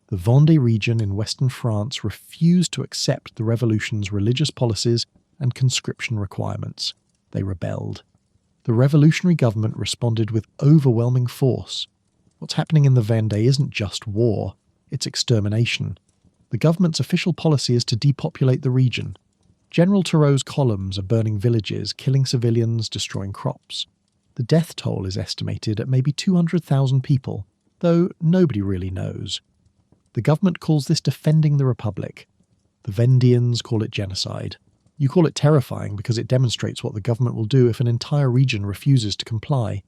The Vendée region in western France refused to accept the revolution's religious policies and conscription requirements. They rebelled. The revolutionary government responded with overwhelming force. What's happening in the Vendée isn't just war, it's extermination. The government's official policy is to depopulate the region. General Turreau's columns are burning villages, killing civilians, destroying crops. The death toll is estimated at maybe 200,000 people, though nobody really knows. The government calls this defending the Republic. The Vendéans call it genocide. You call it terrifying because it demonstrates what the government will do if an entire region refuses to comply.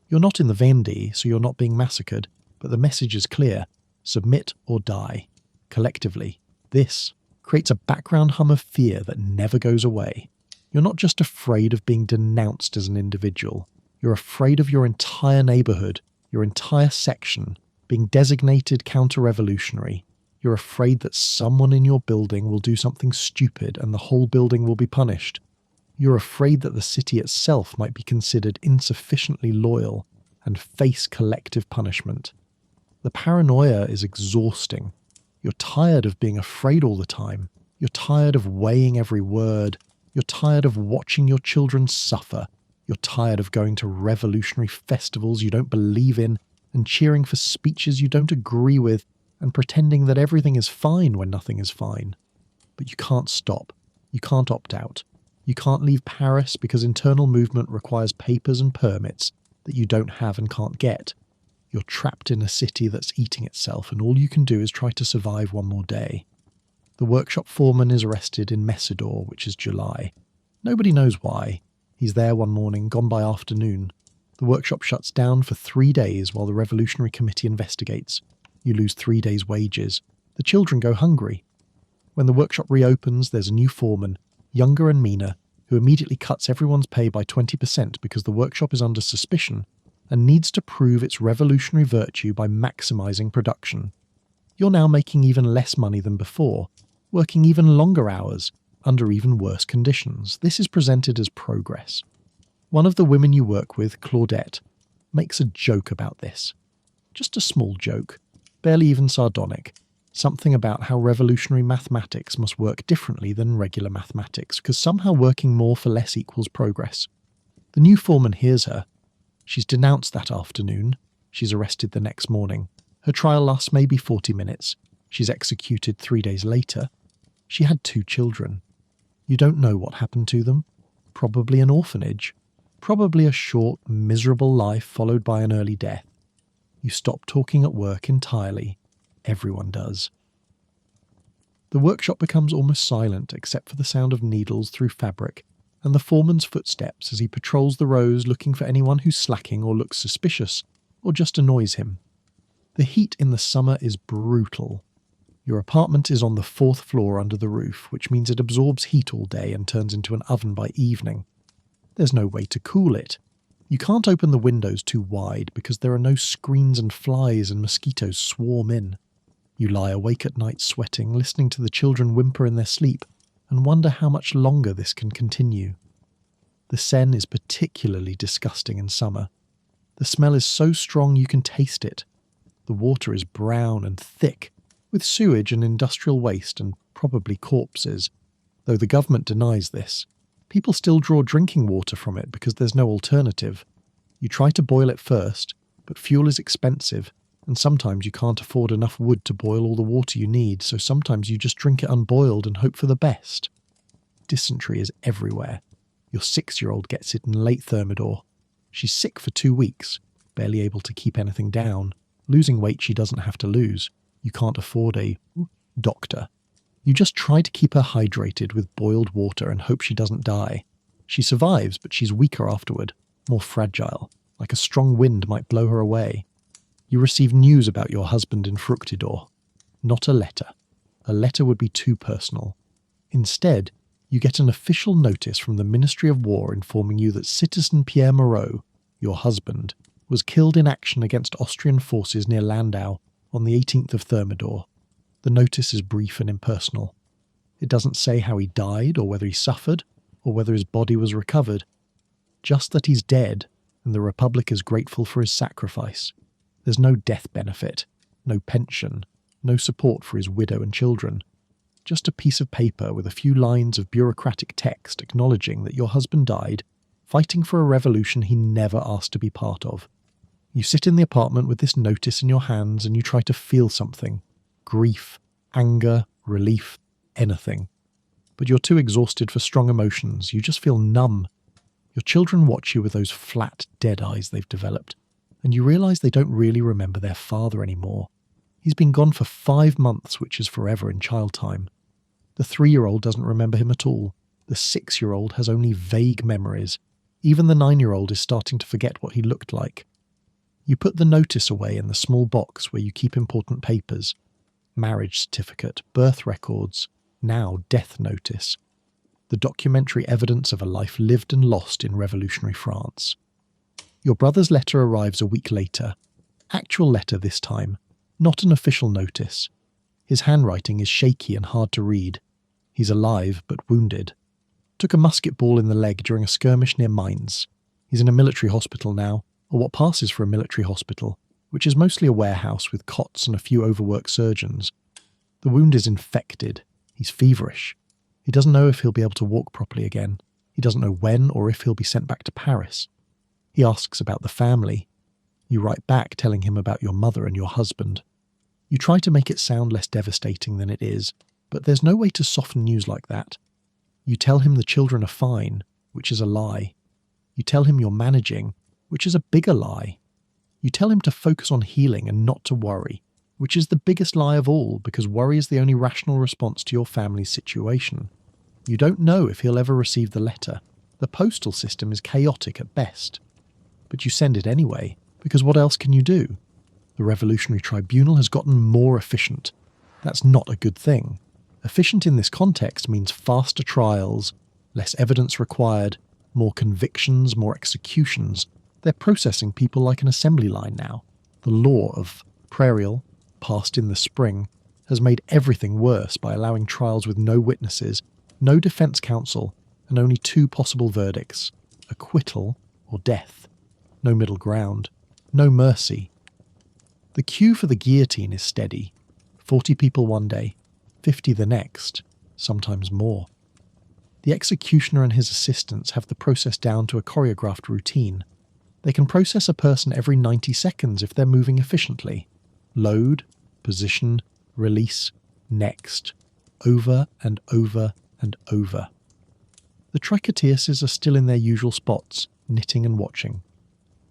You're not in the Vendée, so you're not being massacred, but the message is clear. Submit or die. Collectively, this creates a background hum of fear that never goes away. You're not just afraid of being denounced as an individual. You're afraid of your entire neighbourhood, your entire section, being designated counter-revolutionary. You're afraid that someone in your building will do something stupid and the whole building will be punished. You're afraid that the city itself might be considered insufficiently loyal and face collective punishment. The paranoia is exhausting. You're tired of being afraid all the time. You're tired of weighing every word. You're tired of watching your children suffer. You're tired of going to revolutionary festivals you don't believe in and cheering for speeches you don't agree with and pretending that everything is fine when nothing is fine. But you can't stop. You can't opt out. You can't leave Paris because internal movement requires papers and permits that you don't have and can't get. You're trapped in a city that's eating itself and all you can do is try to survive one more day. The workshop foreman is arrested in Messidor, which is July. Nobody knows why. He's there one morning, gone by afternoon. The workshop shuts down for 3 days while the Revolutionary Committee investigates. You lose 3 days' wages. The children go hungry. When the workshop reopens, there's a new foreman, younger and meaner, who immediately cuts everyone's pay by 20% because the workshop is under suspicion and needs to prove its revolutionary virtue by maximising production. You're now making even less money than before, working even longer hours, under even worse conditions. This is presented as progress. One of the women you work with, Claudette, makes a joke about this. Just a small joke, barely even sardonic. Something about how revolutionary mathematics must work differently than regular mathematics, because somehow working more for less equals progress. The new foreman hears her. She's denounced that afternoon. She's arrested the next morning. Her trial lasts maybe 40 minutes. She's executed 3 days later. She had 2 children. You don't know what happened to them. Probably an orphanage. Probably a short, miserable life followed by an early death. You stop talking at work entirely. Everyone does. The workshop becomes almost silent except for the sound of needles through fabric and the foreman's footsteps as he patrols the rows looking for anyone who's slacking or looks suspicious or just annoys him. The heat in the summer is brutal. Your apartment is on the 4th floor under the roof, which means it absorbs heat all day and turns into an oven by evening. There's no way to cool it. You can't open the windows too wide because there are no screens and flies and mosquitoes swarm in. You lie awake at night sweating, listening to the children whimper in their sleep, and wonder how much longer this can continue. The Seine is particularly disgusting in summer. The smell is so strong you can taste it. The water is brown and thick, with sewage and industrial waste and probably corpses, though the government denies this. People still draw drinking water from it because there's no alternative. You try to boil it first, but fuel is expensive, and sometimes you can't afford enough wood to boil all the water you need, so sometimes you just drink it unboiled and hope for the best. Dysentery is everywhere. Your 6-year-old gets it in late Thermidor. She's sick for 2 weeks, barely able to keep anything down, losing weight she doesn't have to lose. You can't afford a doctor. You just try to keep her hydrated with boiled water and hope she doesn't die. She survives, but she's weaker afterward, more fragile, like a strong wind might blow her away. You receive news about your husband in Fructidor. Not a letter. A letter would be too personal. Instead, you get an official notice from the Ministry of War informing you that Citizen Pierre Moreau, your husband, was killed in action against Austrian forces near Landau on the 18th of Thermidor. The notice is brief and impersonal. It doesn't say how he died or whether he suffered or whether his body was recovered. Just that he's dead and the Republic is grateful for his sacrifice. There's no death benefit, no pension, no support for his widow and children. Just a piece of paper with a few lines of bureaucratic text acknowledging that your husband died, fighting for a revolution he never asked to be part of. You sit in the apartment with this notice in your hands and you try to feel something. Grief, anger, relief, anything. But you're too exhausted for strong emotions. You just feel numb. Your children watch you with those flat, dead eyes they've developed, and you realise they don't really remember their father anymore. He's been gone for 5 months, which is forever in child time. The 3-year-old doesn't remember him at all. The 6-year-old has only vague memories. Even the 9-year-old is starting to forget what he looked like. You put the notice away in the small box where you keep important papers. Marriage certificate, birth records, now death notice. The documentary evidence of a life lived and lost in revolutionary France. Your brother's letter arrives a week later. Actual letter this time, not an official notice. His handwriting is shaky and hard to read. He's alive but wounded. Took a musket ball in the leg during a skirmish near Mainz. He's in a military hospital now, or what passes for a military hospital, which is mostly a warehouse with cots and a few overworked surgeons. The wound is infected. He's feverish. He doesn't know if he'll be able to walk properly again. He doesn't know when or if he'll be sent back to Paris. He asks about the family. You write back telling him about your mother and your husband. You try to make it sound less devastating than it is, but there's no way to soften news like that. You tell him the children are fine, which is a lie. You tell him you're managing, which is a bigger lie. You tell him to focus on healing and not to worry, which is the biggest lie of all because worry is the only rational response to your family's situation. You don't know if he'll ever receive the letter. The postal system is chaotic at best. But you send it anyway, because what else can you do? The Revolutionary Tribunal has gotten more efficient. That's not a good thing. Efficient in this context means faster trials, less evidence required, more convictions, more executions. They're processing people like an assembly line now. The law of Prairial, passed in the spring, has made everything worse by allowing trials with no witnesses, no defence counsel, and only 2 possible verdicts: acquittal or death. No middle ground. No mercy. The queue for the guillotine is steady. 40 people one day, 50 the next, sometimes more. The executioner and his assistants have the process down to a choreographed routine. They can process a person every 90 seconds if they're moving efficiently. Load, position, release, next. Over and over and over. The tricotiuses are still in their usual spots, knitting and watching.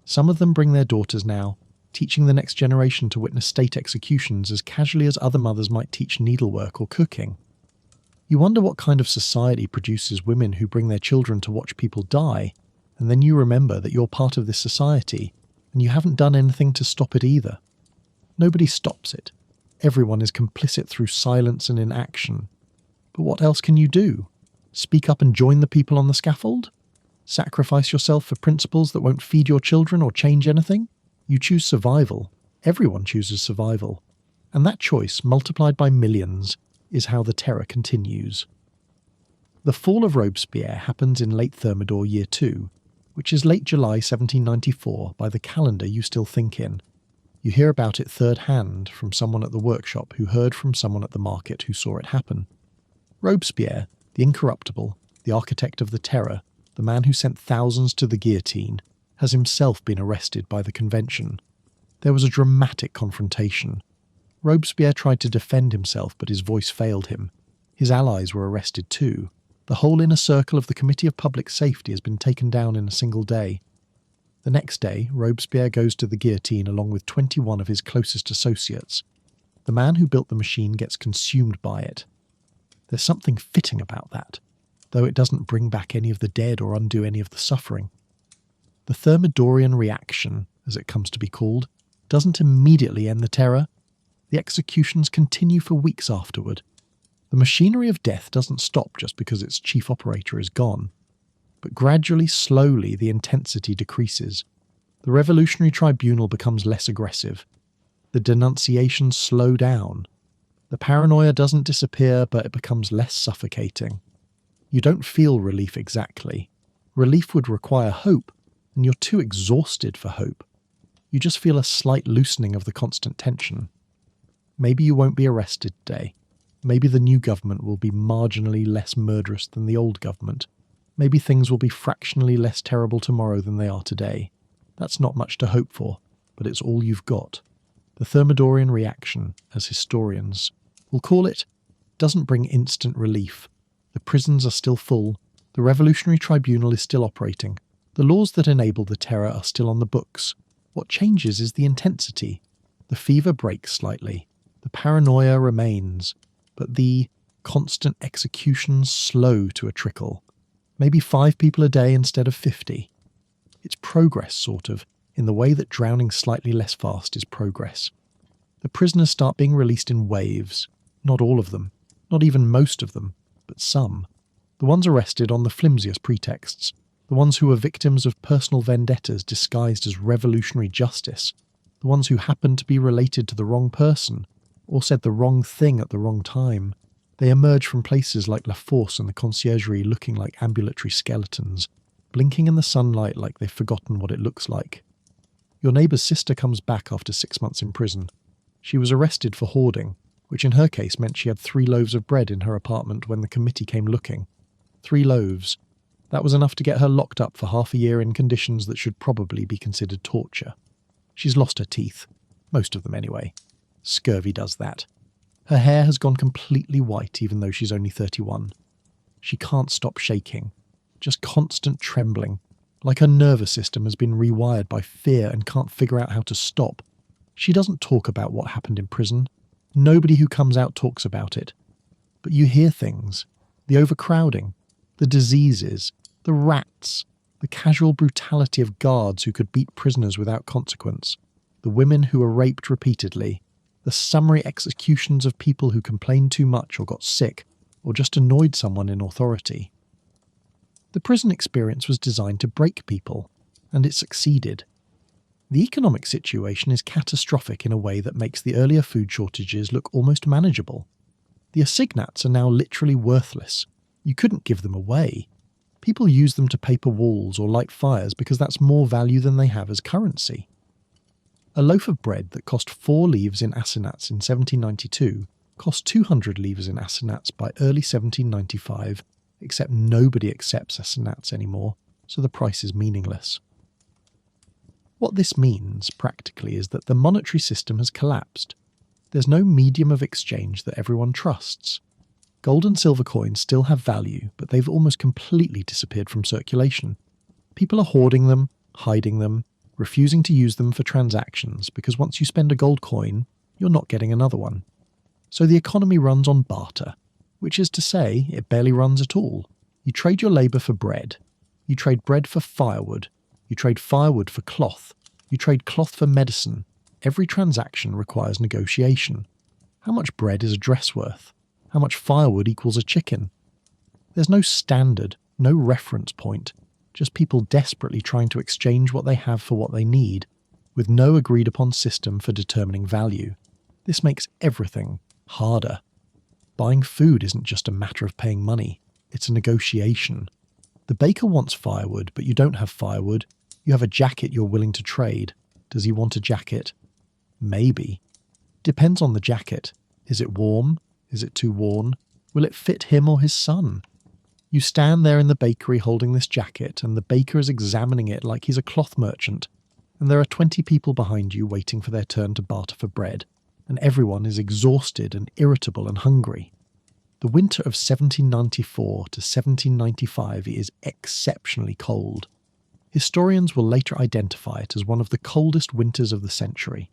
Some of them bring their daughters now, teaching the next generation to witness state executions as casually as other mothers might teach needlework or cooking. You wonder what kind of society produces women who bring their children to watch people die, and then you remember that you're part of this society, and you haven't done anything to stop it either. Nobody stops it. Everyone is complicit through silence and inaction. But what else can you do? Speak up and join the people on the scaffold? Sacrifice yourself for principles that won't feed your children or change anything? You choose survival. Everyone chooses survival. And that choice, multiplied by millions, is how the terror continues. The fall of Robespierre happens in late Thermidor Year 2, which is late July 1794 by the calendar you still think in. You hear about it third hand from someone at the workshop who heard from someone at the market who saw it happen. Robespierre, the incorruptible, the architect of the terror, the man who sent thousands to the guillotine, has himself been arrested by the convention. There was a dramatic confrontation. Robespierre tried to defend himself, but his voice failed him. His allies were arrested too. The whole inner circle of the Committee of Public Safety has been taken down in a single day. The next day, Robespierre goes to the guillotine along with 21 of his closest associates. The man who built the machine gets consumed by it. There's something fitting about that, though it doesn't bring back any of the dead or undo any of the suffering. The Thermidorian reaction, as it comes to be called, doesn't immediately end the terror. The executions continue for weeks afterward. The machinery of death doesn't stop just because its chief operator is gone. But gradually, slowly, the intensity decreases. The Revolutionary Tribunal becomes less aggressive. The denunciations slow down. The paranoia doesn't disappear, but it becomes less suffocating. You don't feel relief exactly. Relief would require hope, and you're too exhausted for hope. You just feel a slight loosening of the constant tension. Maybe you won't be arrested today. Maybe the new government will be marginally less murderous than the old government. Maybe things will be fractionally less terrible tomorrow than they are today. That's not much to hope for, but it's all you've got. The Thermidorian reaction, as historians will call it, doesn't bring instant relief. The prisons are still full. The Revolutionary Tribunal is still operating. The laws that enable the terror are still on the books. What changes is the intensity. The fever breaks slightly. The paranoia remains. But the constant executions slow to a trickle. Maybe 5 people a day instead of 50. It's progress, sort of, in the way that drowning slightly less fast is progress. The prisoners start being released in waves. Not all of them. Not even most of them. But some. The ones arrested on the flimsiest pretexts. The ones who were victims of personal vendettas disguised as revolutionary justice. The ones who happened to be related to the wrong person, or said the wrong thing at the wrong time. They emerge from places like La Force and the conciergerie looking like ambulatory skeletons, blinking in the sunlight like they've forgotten what it looks like. Your neighbour's sister comes back after 6 months in prison. She was arrested for hoarding, which in her case meant she had 3 loaves of bread in her apartment when the committee came looking. 3 loaves. That was enough to get her locked up for half a year in conditions that should probably be considered torture. She's lost her teeth. Most of them anyway. Scurvy does that. Her hair has gone completely white even though she's only 31. She can't stop shaking. Just constant trembling. Like her nervous system has been rewired by fear and can't figure out how to stop. She doesn't talk about what happened in prison. Nobody who comes out talks about it. But you hear things. The overcrowding. The diseases. The rats. The casual brutality of guards who could beat prisoners without consequence. The women who were raped repeatedly. The summary executions of people who complained too much or got sick, or just annoyed someone in authority. The prison experience was designed to break people, and it succeeded. The economic situation is catastrophic in a way that makes the earlier food shortages look almost manageable. The Assignats are now literally worthless. You couldn't give them away. People use them to paper walls or light fires because that's more value than they have as currency. A loaf of bread that cost 4 livres in Assignats in 1792 cost 200 livres in Assignats by early 1795, except nobody accepts Assignats anymore, so the price is meaningless. What this means, practically, is that the monetary system has collapsed. There's no medium of exchange that everyone trusts. Gold and silver coins still have value, but they've almost completely disappeared from circulation. People are hoarding them, hiding them, refusing to use them for transactions because once you spend a gold coin, you're not getting another one. So the economy runs on barter, which is to say, it barely runs at all. You trade your labour for bread. You trade bread for firewood. You trade firewood for cloth. You trade cloth for medicine. Every transaction requires negotiation. How much bread is a dress worth? How much firewood equals a chicken? There's no standard, no reference point, just people desperately trying to exchange what they have for what they need, with no agreed-upon system for determining value. This makes everything harder. Buying food isn't just a matter of paying money, it's a negotiation. The baker wants firewood, but you don't have firewood. You have a jacket you're willing to trade. Does he want a jacket? Maybe. Depends on the jacket. Is it warm? Is it too worn? Will it fit him or his son? You stand there in the bakery holding this jacket, and the baker is examining it like he's a cloth merchant, and there are 20 people behind you waiting for their turn to barter for bread, and everyone is exhausted and irritable and hungry. The winter of 1794 to 1795 is exceptionally cold. Historians will later identify it as one of the coldest winters of the century.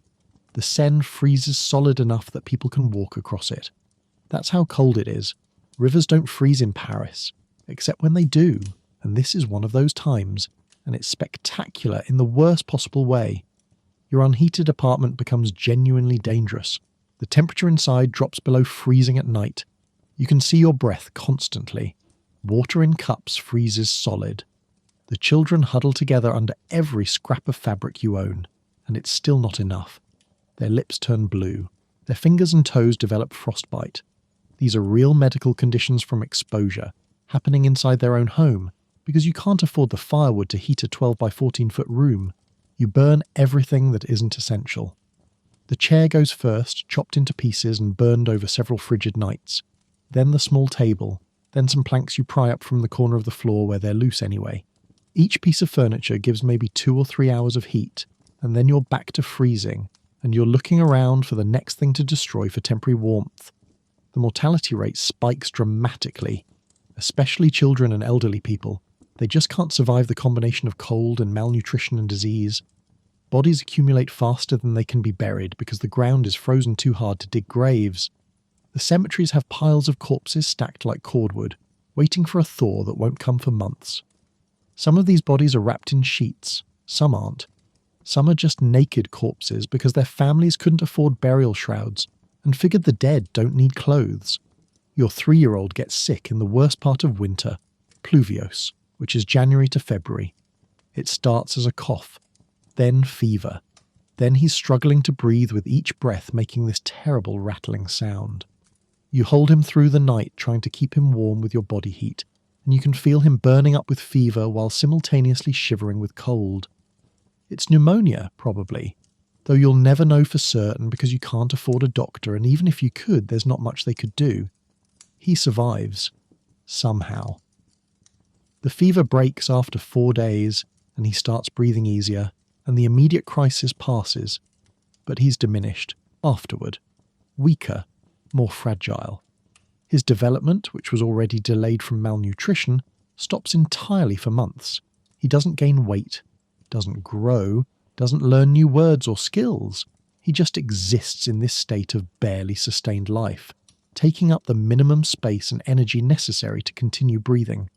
The Seine freezes solid enough that people can walk across it. That's how cold it is. Rivers don't freeze in Paris, except when they do, and this is one of those times, and it's spectacular in the worst possible way. Your unheated apartment becomes genuinely dangerous. The temperature inside drops below freezing at night. You can see your breath constantly. Water in cups freezes solid. The children huddle together under every scrap of fabric you own, and it's still not enough. Their lips turn blue. Their fingers and toes develop frostbite. These are real medical conditions from exposure, happening inside their own home, because you can't afford the firewood to heat a 12 by 14 foot room. You burn everything that isn't essential. The chair goes first, chopped into pieces and burned over several frigid nights. Then the small table, then some planks you pry up from the corner of the floor where they're loose anyway. Each piece of furniture gives maybe 2 or 3 hours of heat, and then you're back to freezing, and you're looking around for the next thing to destroy for temporary warmth. The mortality rate spikes dramatically, especially children and elderly people. They just can't survive the combination of cold and malnutrition and disease. Bodies accumulate faster than they can be buried because the ground is frozen too hard to dig graves. The cemeteries have piles of corpses stacked like cordwood, waiting for a thaw that won't come for months. Some of these bodies are wrapped in sheets, some aren't. Some are just naked corpses because their families couldn't afford burial shrouds and figured the dead don't need clothes. Your 3-year-old gets sick in the worst part of winter, pluviose, which is January to February. It starts as a cough, then fever. Then he's struggling to breathe with each breath making this terrible rattling sound. You hold him through the night trying to keep him warm with your body heat, and you can feel him burning up with fever while simultaneously shivering with cold. It's pneumonia, probably, though you'll never know for certain because you can't afford a doctor, and even if you could, there's not much they could do. He survives. Somehow. The fever breaks after 4 days, and he starts breathing easier, and the immediate crisis passes, but he's diminished, afterward, weaker, more fragile. His development, which was already delayed from malnutrition, stops entirely for months. He doesn't gain weight, doesn't grow, doesn't learn new words or skills. He just exists in this state of barely sustained life, taking up the minimum space and energy necessary to continue breathing.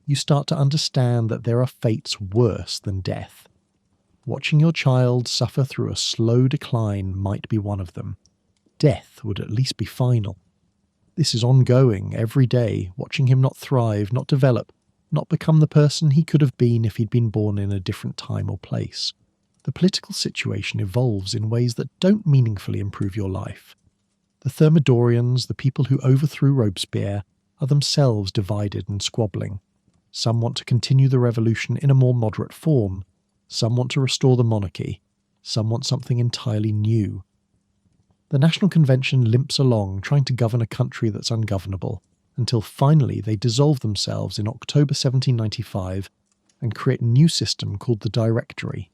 You start to understand that there are fates worse than death. Watching your child suffer through a slow decline might be one of them. Death would at least be final. This is ongoing, every day, watching him not thrive, not develop, not become the person he could have been if he'd been born in a different time or place. The political situation evolves in ways that don't meaningfully improve your life. The Thermidorians, the people who overthrew Robespierre, are themselves divided and squabbling. Some want to continue the revolution in a more moderate form. Some want to restore the monarchy. Some want something entirely new. The National Convention limps along, trying to govern a country that's ungovernable, until finally they dissolve themselves in October 1795 and create a new system called the Directory.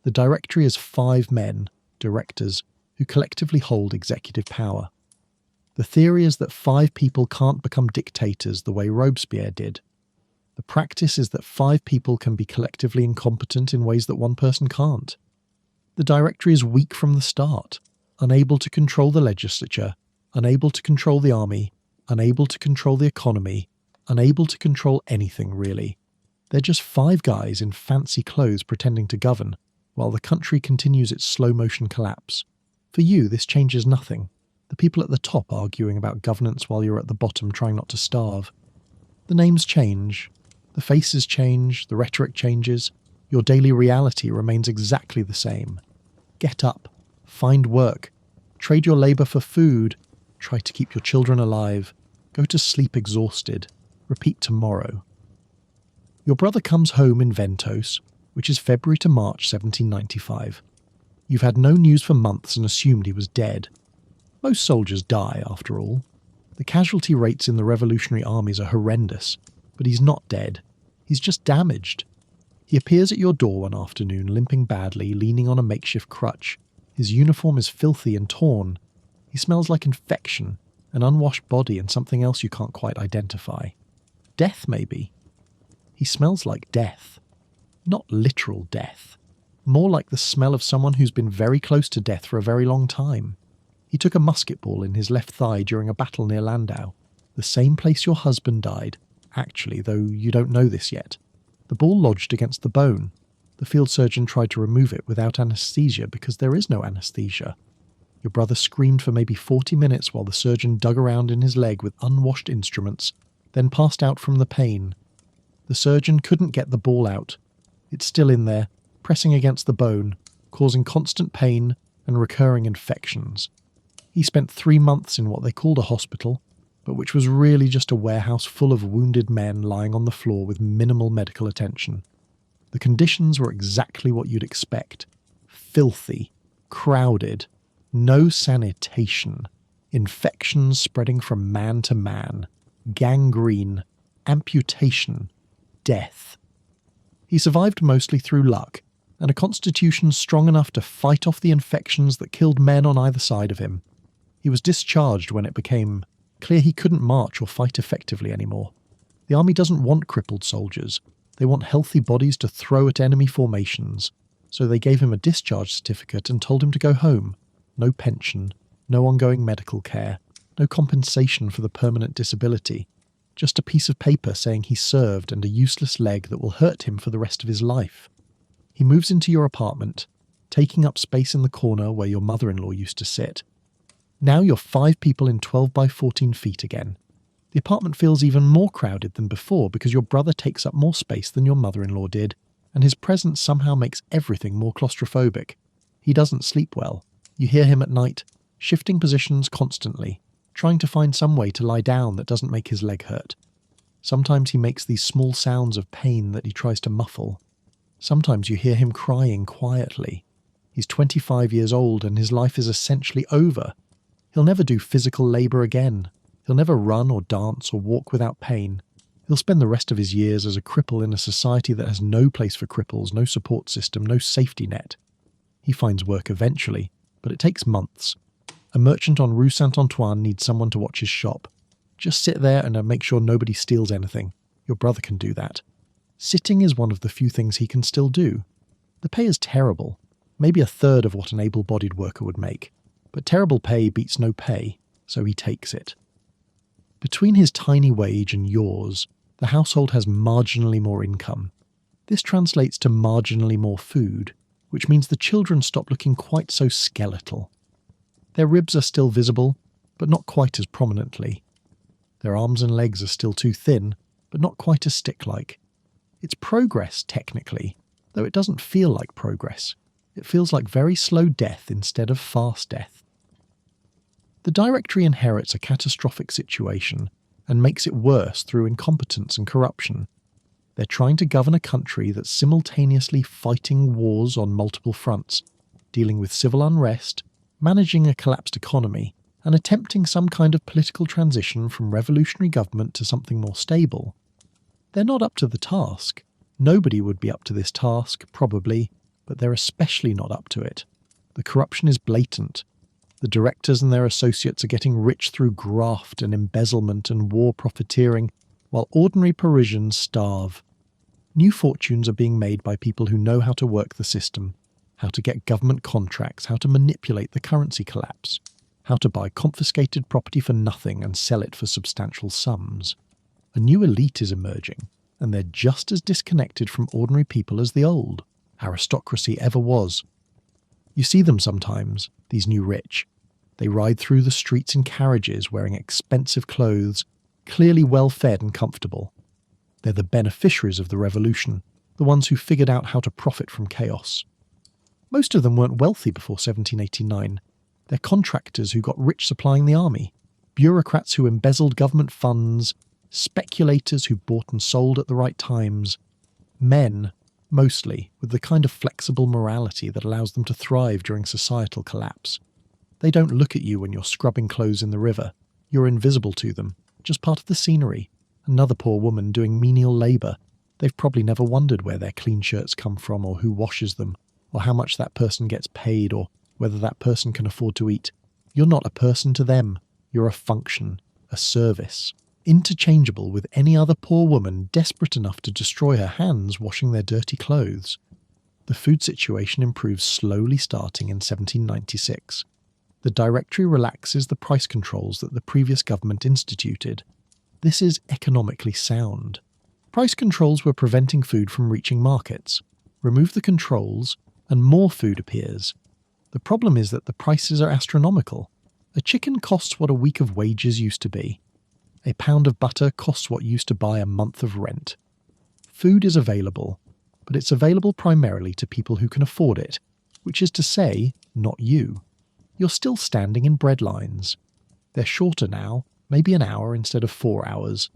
The Directory is 5 men, directors, who collectively hold executive power. The theory is that 5 people can't become dictators the way Robespierre did. The practice is that 5 people can be collectively incompetent in ways that one person can't. The Directory is weak from the start, unable to control the legislature, unable to control the army, unable to control the economy, unable to control anything really. They're just 5 guys in fancy clothes pretending to govern, while the country continues its slow-motion collapse. For you, this changes nothing. The people at the top arguing about governance while you're at the bottom trying not to starve. The names change, the faces change, the rhetoric changes, your daily reality remains exactly the same. Get up, find work, trade your labour for food, try to keep your children alive, go to sleep exhausted, repeat tomorrow. Your brother comes home in Ventos, which is February to March 1795. You've had no news for months and assumed he was dead. Most soldiers die, after all. The casualty rates in the revolutionary armies are horrendous, but he's not dead. He's just damaged. He appears at your door one afternoon, limping badly, leaning on a makeshift crutch. His uniform is filthy and torn. He smells like infection, an unwashed body and something else you can't quite identify. Death, maybe. He smells like death. Not literal death. More like the smell of someone who's been very close to death for a very long time. He took a musket ball in his left thigh during a battle near Landau, the same place your husband died, actually, though you don't know this yet. The ball lodged against the bone. The field surgeon tried to remove it without anaesthesia because there is no anaesthesia. Your brother screamed for maybe 40 minutes while the surgeon dug around in his leg with unwashed instruments, then passed out from the pain. The surgeon couldn't get the ball out. It's still in there, pressing against the bone, causing constant pain and recurring infections. He spent 3 months in what they called a hospital, but which was really just a warehouse full of wounded men lying on the floor with minimal medical attention. The conditions were exactly what you'd expect. Filthy, crowded, no sanitation, infections spreading from man to man, gangrene, amputation, death. He survived mostly through luck, and a constitution strong enough to fight off the infections that killed men on either side of him. He was discharged when it became clear he couldn't march or fight effectively anymore. The army doesn't want crippled soldiers. They want healthy bodies to throw at enemy formations. So they gave him a discharge certificate and told him to go home. No pension, no ongoing medical care, no compensation for the permanent disability. Just a piece of paper saying he served and a useless leg that will hurt him for the rest of his life. He moves into your apartment, taking up space in the corner where your mother-in-law used to sit. Now you're 5 people in 12 by 14 feet again. The apartment feels even more crowded than before because your brother takes up more space than your mother-in-law did, and his presence somehow makes everything more claustrophobic. He doesn't sleep well. You hear him at night, shifting positions constantly, trying to find some way to lie down that doesn't make his leg hurt. Sometimes he makes these small sounds of pain that he tries to muffle. Sometimes you hear him crying quietly. He's 25 years old and his life is essentially over. He'll never do physical labour again. He'll never run or dance or walk without pain. He'll spend the rest of his years as a cripple in a society that has no place for cripples, no support system, no safety net. He finds work eventually, but it takes months. A merchant on Rue Saint-Antoine needs someone to watch his shop. Just sit there and make sure nobody steals anything. Your brother can do that. Sitting is one of the few things he can still do. The pay is terrible, maybe a third of what an able-bodied worker would make. But terrible pay beats no pay, so he takes it. Between his tiny wage and yours, the household has marginally more income. This translates to marginally more food, which means the children stop looking quite so skeletal. Their ribs are still visible, but not quite as prominently. Their arms and legs are still too thin, but not quite as stick-like. It's progress, technically, though it doesn't feel like progress. It feels like very slow death instead of fast death. The Directory inherits a catastrophic situation and makes it worse through incompetence and corruption. They're trying to govern a country that's simultaneously fighting wars on multiple fronts, dealing with civil unrest, managing a collapsed economy, and attempting some kind of political transition from revolutionary government to something more stable. They're not up to the task. Nobody would be up to this task, probably, but they're especially not up to it. The corruption is blatant. The directors and their associates are getting rich through graft and embezzlement and war profiteering, while ordinary Parisians starve. New fortunes are being made by people who know how to work the system, how to get government contracts, how to manipulate the currency collapse, how to buy confiscated property for nothing and sell it for substantial sums. A new elite is emerging, and they're just as disconnected from ordinary people as the old aristocracy ever was. You see them sometimes, these new rich. They ride through the streets in carriages wearing expensive clothes, clearly well-fed and comfortable. They're the beneficiaries of the revolution, the ones who figured out how to profit from chaos. Most of them weren't wealthy before 1789. They're contractors who got rich supplying the army, bureaucrats who embezzled government funds, speculators who bought and sold at the right times. Men, mostly, with the kind of flexible morality that allows them to thrive during societal collapse. They don't look at you when you're scrubbing clothes in the river. You're invisible to them, just part of the scenery. Another poor woman doing menial labour. They've probably never wondered where their clean shirts come from or who washes them, or how much that person gets paid, or whether that person can afford to eat. You're not a person to them. You're a function, a service, interchangeable with any other poor woman desperate enough to destroy her hands washing their dirty clothes. The food situation improves slowly starting in 1796. The Directory relaxes the price controls that the previous government instituted. This is economically sound. Price controls were preventing food from reaching markets. Remove the controls, and more food appears. The problem is that the prices are astronomical. A chicken costs what a week of wages used to be. A pound of butter costs what used to buy a month of rent. Food is available, but it's available primarily to people who can afford it, which is to say, not you. You're still standing in bread lines. They're shorter now, maybe an hour instead of 4 hours.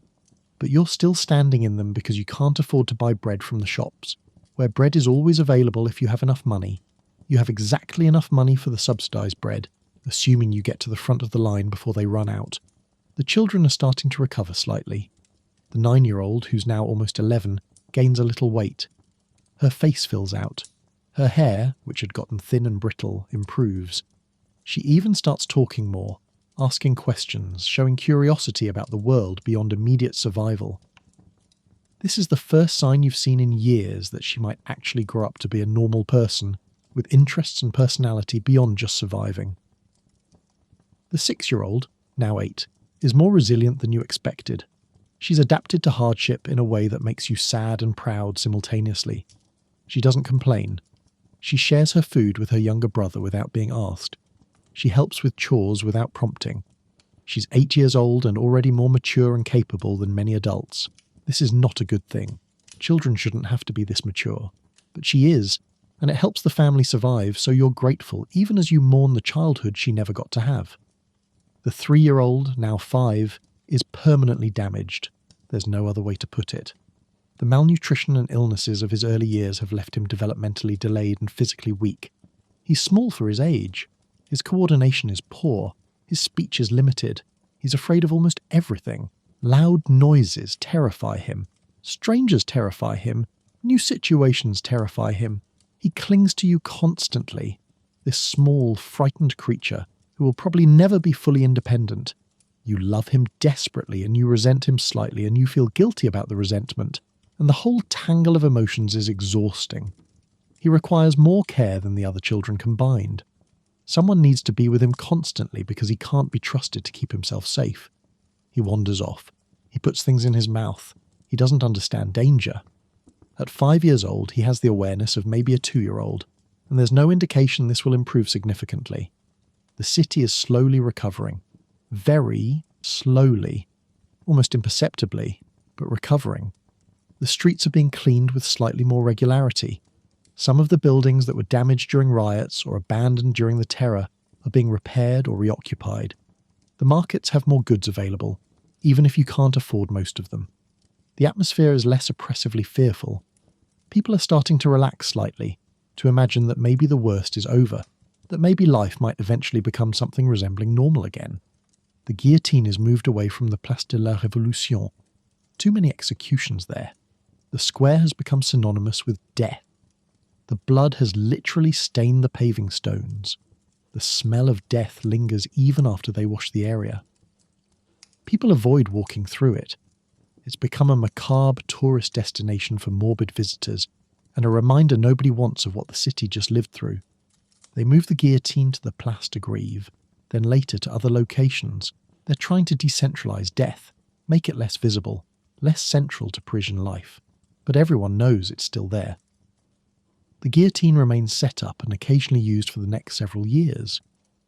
But you're still standing in them because you can't afford to buy bread from the shops. where bread is always available if you have enough money. You have exactly enough money for the subsidised bread, assuming you get to the front of the line before they run out. The children are starting to recover slightly. The 9-year-old, who's now almost 11, gains a little weight. Her face fills out. Her hair, which had gotten thin and brittle, improves. She even starts talking more, asking questions, showing curiosity about the world beyond immediate survival. This is the first sign you've seen in years that she might actually grow up to be a normal person, with interests and personality beyond just surviving. The 6-year-old, now 8, is more resilient than you expected. She's adapted to hardship in a way that makes you sad and proud simultaneously. She doesn't complain. She shares her food with her younger brother without being asked. She helps with chores without prompting. She's 8 years old and already more mature and capable than many adults. This is not a good thing. Children shouldn't have to be this mature. But she is, and it helps the family survive, so you're grateful even as you mourn the childhood she never got to have. The 3-year-old, now 5, is permanently damaged. There's no other way to put it. The malnutrition and illnesses of his early years have left him developmentally delayed and physically weak. He's small for his age. His coordination is poor. His speech is limited. He's afraid of almost everything. Loud noises terrify him. Strangers terrify him. New situations terrify him. He clings to you constantly. This small, frightened creature who will probably never be fully independent. You love him desperately and you resent him slightly and you feel guilty about the resentment. And the whole tangle of emotions is exhausting. He requires more care than the other children combined. Someone needs to be with him constantly because he can't be trusted to keep himself safe. He wanders off. He puts things in his mouth. He doesn't understand danger. At 5 years old, he has the awareness of maybe a 2-year-old, and there's no indication this will improve significantly. The city is slowly recovering. Very slowly. Almost imperceptibly, but recovering. The streets are being cleaned with slightly more regularity. Some of the buildings that were damaged during riots or abandoned during the terror are being repaired or reoccupied. The markets have more goods available, even if you can't afford most of them. The atmosphere is less oppressively fearful. People are starting to relax slightly, to imagine that maybe the worst is over, that maybe life might eventually become something resembling normal again. The guillotine is moved away from the Place de la Révolution. Too many executions there. The square has become synonymous with death. The blood has literally stained the paving stones. The smell of death lingers even after they wash the area. People avoid walking through it. It's become a macabre tourist destination for morbid visitors, and a reminder nobody wants of what the city just lived through. They move the guillotine to the Place de Grève, then later to other locations. They're trying to decentralise death, make it less visible, less central to Parisian life. But everyone knows it's still there. The guillotine remains set up and occasionally used for the next several years.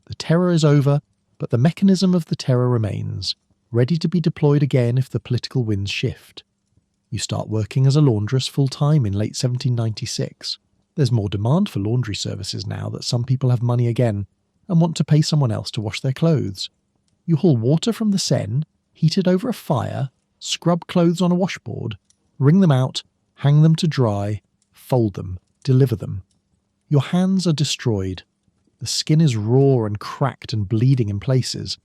The terror is over, but the mechanism of the terror remains, ready to be deployed again if the political winds shift. You start working as a laundress full-time in late 1796. There's more demand for laundry services now that some people have money again and want to pay someone else to wash their clothes. You haul water from the Seine, heat it over a fire, scrub clothes on a washboard, wring them out, hang them to dry, fold them, deliver them. Your hands are destroyed. The skin is raw and cracked and bleeding in places.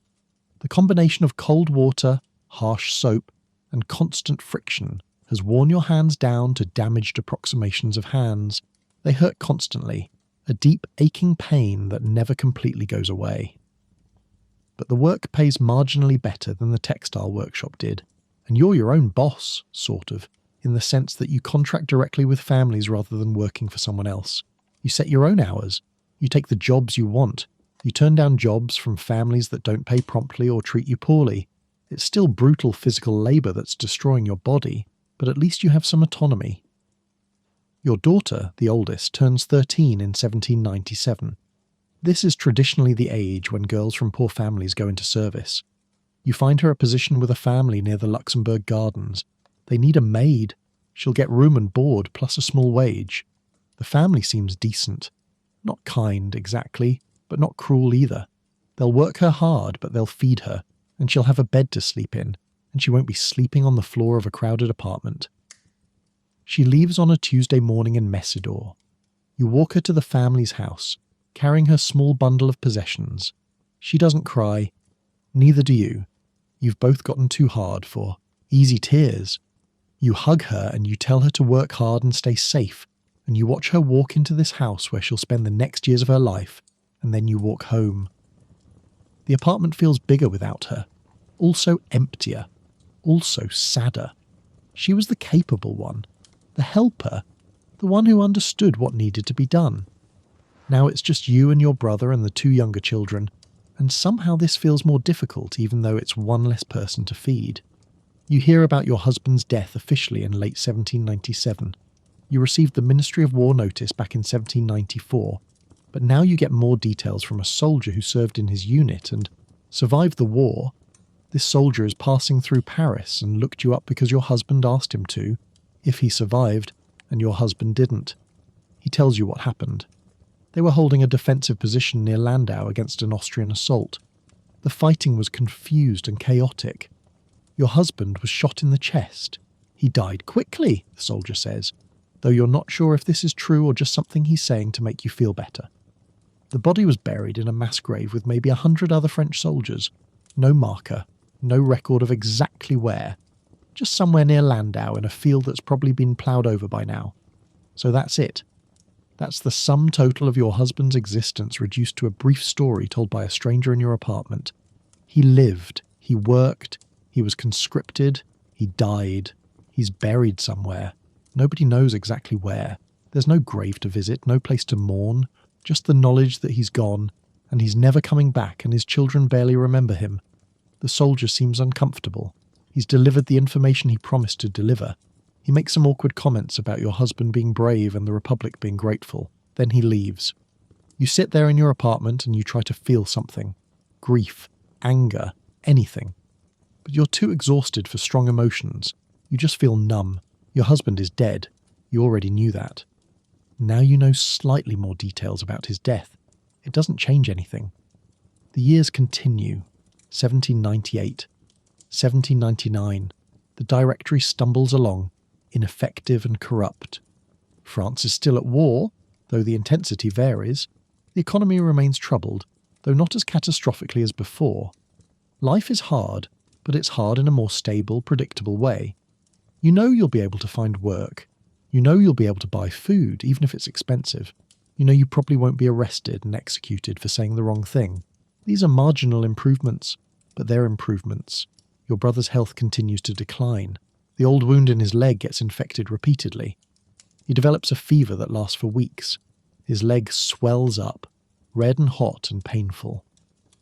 The combination of cold water, harsh soap, and constant friction has worn your hands down to damaged approximations of hands. They hurt constantly, a deep aching pain that never completely goes away. But the work pays marginally better than the textile workshop did, and you're your own boss, sort of, in the sense that you contract directly with families rather than working for someone else. You set your own hours. You take the jobs you want. You turn down jobs from families that don't pay promptly or treat you poorly. It's still brutal physical labour that's destroying your body, but at least you have some autonomy. Your daughter, the oldest, turns 13 in 1797. This is traditionally the age when girls from poor families go into service. You find her a position with a family near the Luxembourg Gardens. They need a maid. She'll get room and board plus a small wage. The family seems decent. Not kind, exactly, but not cruel either. They'll work her hard, but they'll feed her, and she'll have a bed to sleep in, and she won't be sleeping on the floor of a crowded apartment. She leaves on a Tuesday morning in Messidor. You walk her to the family's house, carrying her small bundle of possessions. She doesn't cry. Neither do you. You've both gotten too hard for easy tears. You hug her and you tell her to work hard and stay safe, and you watch her walk into this house where she'll spend the next years of her life, and then you walk home. The apartment feels bigger without her, also emptier, also sadder. She was the capable one, the helper, the one who understood what needed to be done. Now it's just you and your brother and the two younger children, and somehow this feels more difficult even though it's one less person to feed. You hear about your husband's death officially in late 1797. You received the Ministry of War notice back in 1794, but now you get more details from a soldier who served in his unit and survived the war. This soldier is passing through Paris and looked you up because your husband asked him to, if he survived, and your husband didn't. He tells you what happened. They were holding a defensive position near Landau against an Austrian assault. The fighting was confused and chaotic. Your husband was shot in the chest. He died quickly, the soldier says, though you're not sure if this is true or just something he's saying to make you feel better. The body was buried in a mass grave with maybe 100 other French soldiers. No marker, no record of exactly where. Just somewhere near Landau in a field that's probably been ploughed over by now. So that's it. That's the sum total of your husband's existence reduced to a brief story told by a stranger in your apartment. He lived, he worked, he was conscripted, he died, he's buried somewhere. Nobody knows exactly where. There's no grave to visit, no place to mourn, just the knowledge that he's gone, and he's never coming back, and his children barely remember him. The soldier seems uncomfortable. He's delivered the information he promised to deliver. He makes some awkward comments about your husband being brave and the Republic being grateful. Then he leaves. You sit there in your apartment and you try to feel something. Grief, anger, anything. But you're too exhausted for strong emotions. You just feel numb. Your husband is dead. You already knew that. Now you know slightly more details about his death. It doesn't change anything. The years continue. 1798. 1799. The Directory stumbles along, ineffective and corrupt. France is still at war, though the intensity varies. The economy remains troubled, though not as catastrophically as before. Life is hard, but it's hard in a more stable, predictable way. You know you'll be able to find work. You know you'll be able to buy food, even if it's expensive. You know you probably won't be arrested and executed for saying the wrong thing. These are marginal improvements, but they're improvements. Your brother's health continues to decline. The old wound in his leg gets infected repeatedly. He develops a fever that lasts for weeks. His leg swells up, red and hot and painful.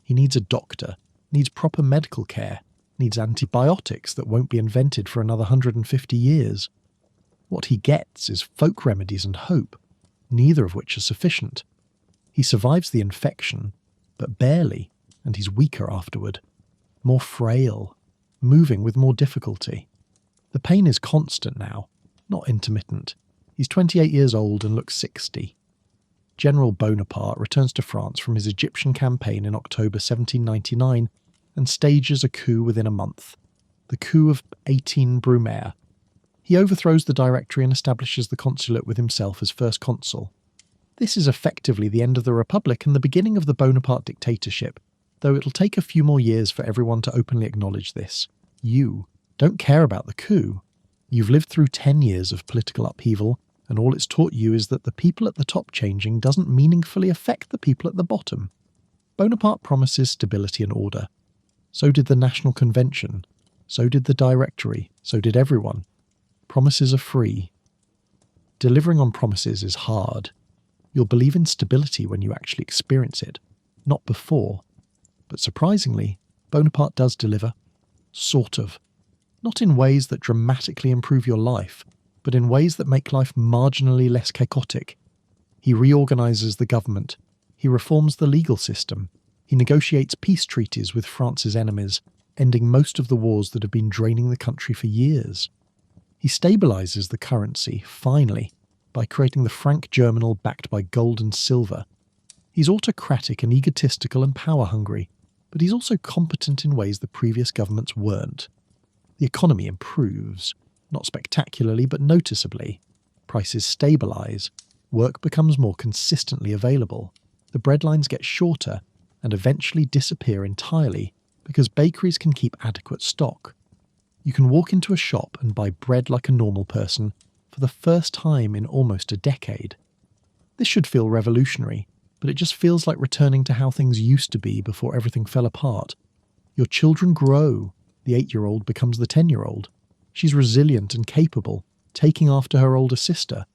He needs a doctor, needs proper medical care, needs antibiotics that won't be invented for another 150 years. What he gets is folk remedies and hope, neither of which are sufficient. He survives the infection, but barely, and he's weaker afterward. More frail, moving with more difficulty. The pain is constant now, not intermittent. He's 28 years old and looks 60. General Bonaparte returns to France from his Egyptian campaign in October 1799 and stages a coup within a month. The coup of 18 Brumaire. He overthrows the Directory and establishes the consulate with himself as first consul. This is effectively the end of the Republic and the beginning of the Bonaparte dictatorship, though it'll take a few more years for everyone to openly acknowledge this. You don't care about the coup. You've lived through 10 years of political upheaval, and all it's taught you is that the people at the top changing doesn't meaningfully affect the people at the bottom. Bonaparte promises stability and order. So did the National Convention. So did the Directory. So did everyone. Promises are free. Delivering on promises is hard. You'll believe in stability when you actually experience it, not before. But surprisingly, Bonaparte does deliver. Sort of. Not in ways that dramatically improve your life, but in ways that make life marginally less chaotic. He reorganises the government. He reforms the legal system. He negotiates peace treaties with France's enemies, ending most of the wars that have been draining the country for years. He stabilises the currency, finally, by creating the franc germinal backed by gold and silver. He's autocratic and egotistical and power-hungry, but he's also competent in ways the previous governments weren't. The economy improves. not spectacularly but noticeably. Prices stabilise, work becomes more consistently available, the breadlines get shorter and eventually disappear entirely because bakeries can keep adequate stock. You can walk into a shop and buy bread like a normal person for the first time in almost a decade. This should feel revolutionary, but it just feels like returning to how things used to be before everything fell apart. Your children grow. The 8-year-old becomes the 10-year-old. She's resilient and capable, taking after her older sister.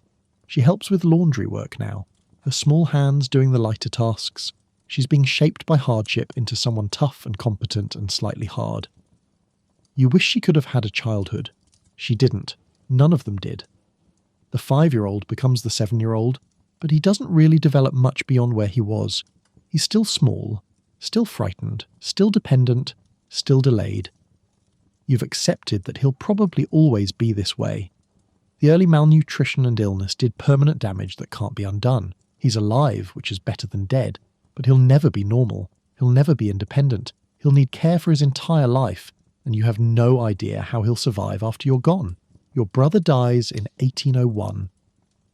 She helps with laundry work now, her small hands doing the lighter tasks. She's being shaped by hardship into someone tough and competent and slightly hard. You wish she could have had a childhood. She didn't. None of them did. The 5-year-old becomes the 7-year-old, but he doesn't really develop much beyond where he was. He's still small, still frightened, still dependent, still delayed. You've accepted that he'll probably always be this way. The early malnutrition and illness did permanent damage that can't be undone. He's alive, which is better than dead, but he'll never be normal. He'll never be independent. He'll need care for his entire life, and you have no idea how he'll survive after you're gone. Your brother dies in 1801.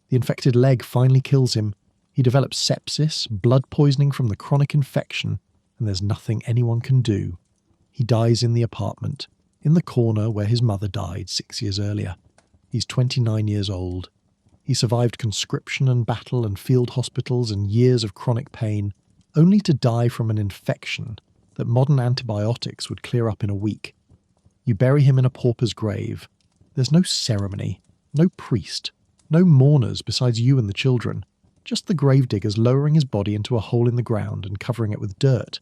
The infected leg finally kills him. He develops sepsis, blood poisoning from the chronic infection, and there's nothing anyone can do. He dies in the apartment, in the corner where his mother died 6 years earlier. He's 29 years old. He survived conscription and battle and field hospitals and years of chronic pain, only to die from an infection that modern antibiotics would clear up in a week. You bury him in a pauper's grave. There's no ceremony, no priest, no mourners besides you and the children, just the gravediggers lowering his body into a hole in the ground and covering it with dirt.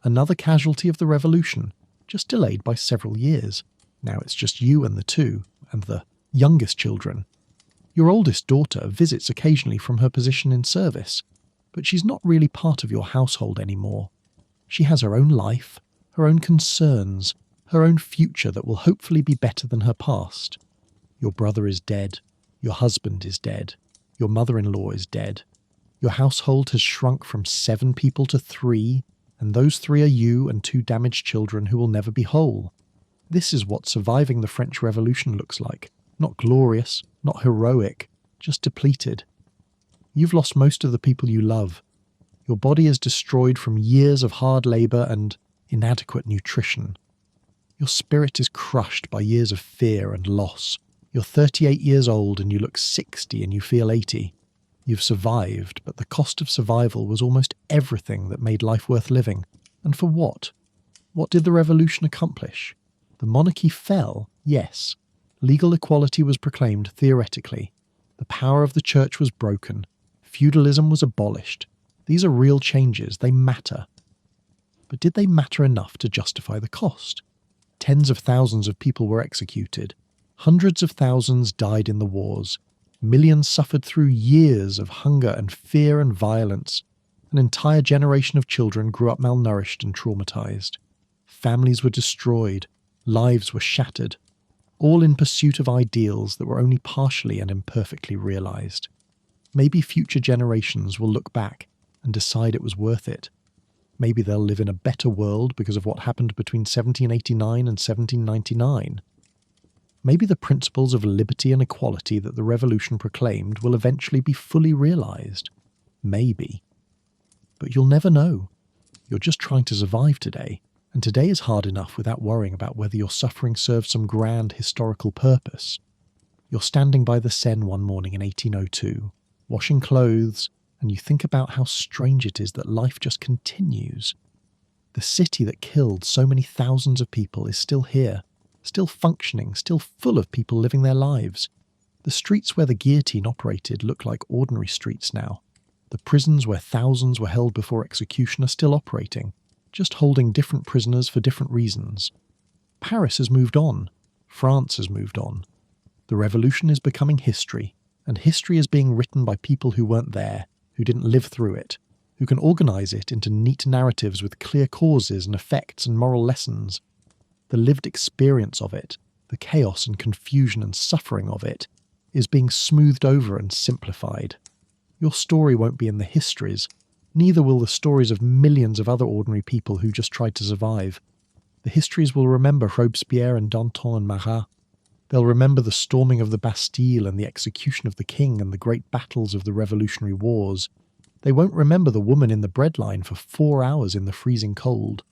Another casualty of the revolution, just delayed by several years. Now it's just you and the two, and the youngest children. Your oldest daughter visits occasionally from her position in service, but she's not really part of your household anymore. She has her own life, her own concerns, her own future that will hopefully be better than her past. Your brother is dead. Your husband is dead. Your mother-in-law is dead. Your household has shrunk from 7 people to 3, and those 3 are you and 2 damaged children who will never be whole. This is what surviving the French Revolution looks like. Not glorious, not heroic, just depleted. You've lost most of the people you love. Your body is destroyed from years of hard labour and inadequate nutrition. Your spirit is crushed by years of fear and loss. You're 38 years old and you look 60 and you feel 80. You've survived, but the cost of survival was almost everything that made life worth living. And for what? What did the revolution accomplish? The monarchy fell, yes. Legal equality was proclaimed theoretically. The power of the church was broken. Feudalism was abolished. These are real changes, they matter. But did they matter enough to justify the cost? Tens of thousands of people were executed. Hundreds of thousands died in the wars. Millions suffered through years of hunger and fear and violence. An entire generation of children grew up malnourished and traumatized. Families were destroyed. Lives were shattered. All in pursuit of ideals that were only partially and imperfectly realized. Maybe future generations will look back and decide it was worth it. Maybe they'll live in a better world because of what happened between 1789 and 1799. Maybe the principles of liberty and equality that the revolution proclaimed will eventually be fully realized. Maybe. But you'll never know. You're just trying to survive today, and today is hard enough without worrying about whether your suffering serves some grand historical purpose. You're standing by the Seine one morning in 1802, washing clothes, and you think about how strange it is that life just continues. The city that killed so many thousands of people is still here, still functioning, still full of people living their lives. The streets where the guillotine operated look like ordinary streets now. The prisons where thousands were held before execution are still operating, just holding different prisoners for different reasons. Paris has moved on. France has moved on. The revolution is becoming history, and history is being written by people who weren't there, who didn't live through it, who can organise it into neat narratives with clear causes and effects and moral lessons. The lived experience of it, the chaos and confusion and suffering of it, is being smoothed over and simplified. Your story won't be in the histories, neither will the stories of millions of other ordinary people who just tried to survive. The histories will remember Robespierre and Danton and Marat. They'll remember the storming of the Bastille and the execution of the king and the great battles of the Revolutionary Wars. They won't remember the woman in the breadline for 4 hours in the freezing cold.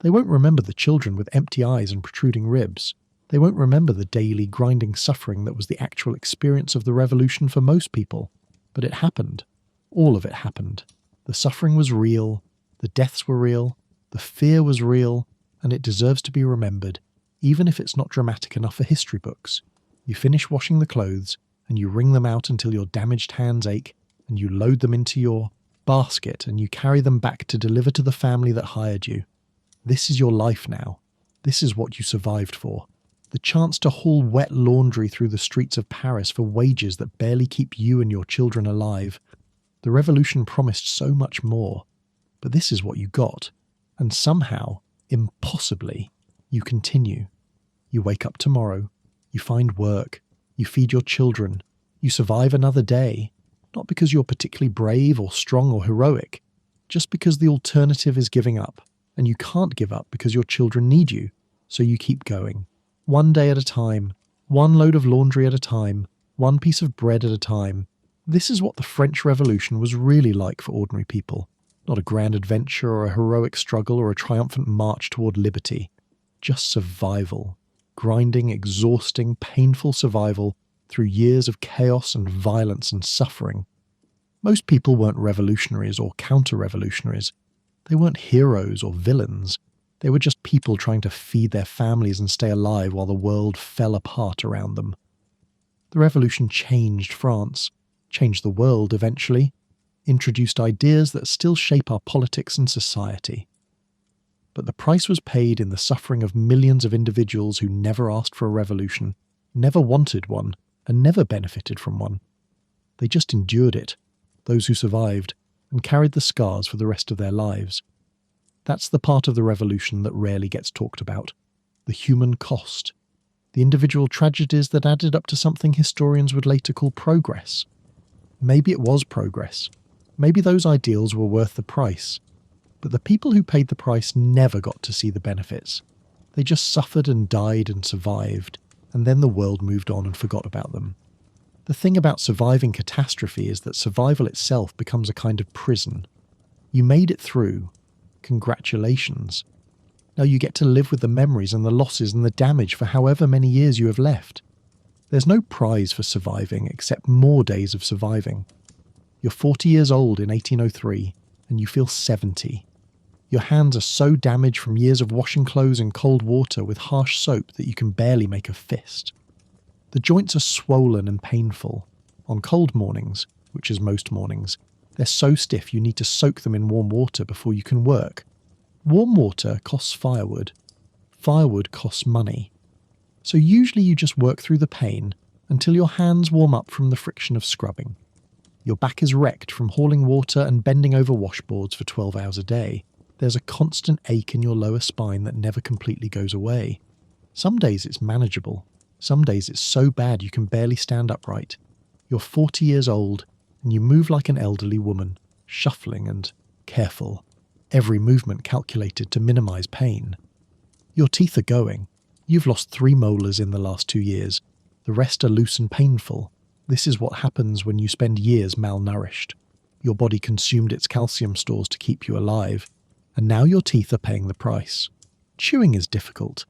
They won't remember the children with empty eyes and protruding ribs. They won't remember the daily grinding suffering that was the actual experience of the revolution for most people. But it happened. All of it happened. The suffering was real, the deaths were real, the fear was real, and it deserves to be remembered, even if it's not dramatic enough for history books. You finish washing the clothes, and you wring them out until your damaged hands ache, and you load them into your basket, and you carry them back to deliver to the family that hired you. This is your life now. This is what you survived for. The chance to haul wet laundry through the streets of Paris for wages that barely keep you and your children alive. The revolution promised so much more, but this is what you got. And somehow, impossibly, you continue. You wake up tomorrow, you find work, you feed your children, you survive another day, not because you're particularly brave or strong or heroic, just because the alternative is giving up, and you can't give up because your children need you, so you keep going. One day at a time, one load of laundry at a time, one piece of bread at a time. This is what the French Revolution was really like for ordinary people. Not a grand adventure or a heroic struggle or a triumphant march toward liberty. Just survival. Grinding, exhausting, painful survival through years of chaos and violence and suffering. Most people weren't revolutionaries or counter-revolutionaries. They weren't heroes or villains. They were just people trying to feed their families and stay alive while the world fell apart around them. The revolution changed France, changed the world eventually, introduced ideas that still shape our politics and society. But the price was paid in the suffering of millions of individuals who never asked for a revolution, never wanted one, and never benefited from one. They just endured it, those who survived, and carried the scars for the rest of their lives. That's the part of the revolution that rarely gets talked about, the human cost, the individual tragedies that added up to something historians would later call progress. Maybe it was progress. Maybe those ideals were worth the price. But the people who paid the price never got to see the benefits. They just suffered and died and survived, and then the world moved on and forgot about them. The thing about surviving catastrophe is that survival itself becomes a kind of prison. You made it through. Congratulations. Now you get to live with the memories and the losses and the damage for however many years you have left. There's no prize for surviving except more days of surviving. You're 40 years old in 1803, and you feel 70. Your hands are so damaged from years of washing clothes in cold water with harsh soap that you can barely make a fist. The joints are swollen and painful. On cold mornings, which is most mornings, they're so stiff you need to soak them in warm water before you can work. Warm water costs firewood. Firewood costs money. So usually you just work through the pain until your hands warm up from the friction of scrubbing. Your back is wrecked from hauling water and bending over washboards for 12 hours a day. There's a constant ache in your lower spine that never completely goes away. Some days it's manageable. Some days it's so bad you can barely stand upright. You're 40 years old and you move like an elderly woman, shuffling and careful. Every movement calculated to minimize pain. Your teeth are going. You've lost 3 molars in the last 2 years. The rest are loose and painful. This is what happens when you spend years malnourished. Your body consumed its calcium stores to keep you alive, and now your teeth are paying the price. Chewing is difficult.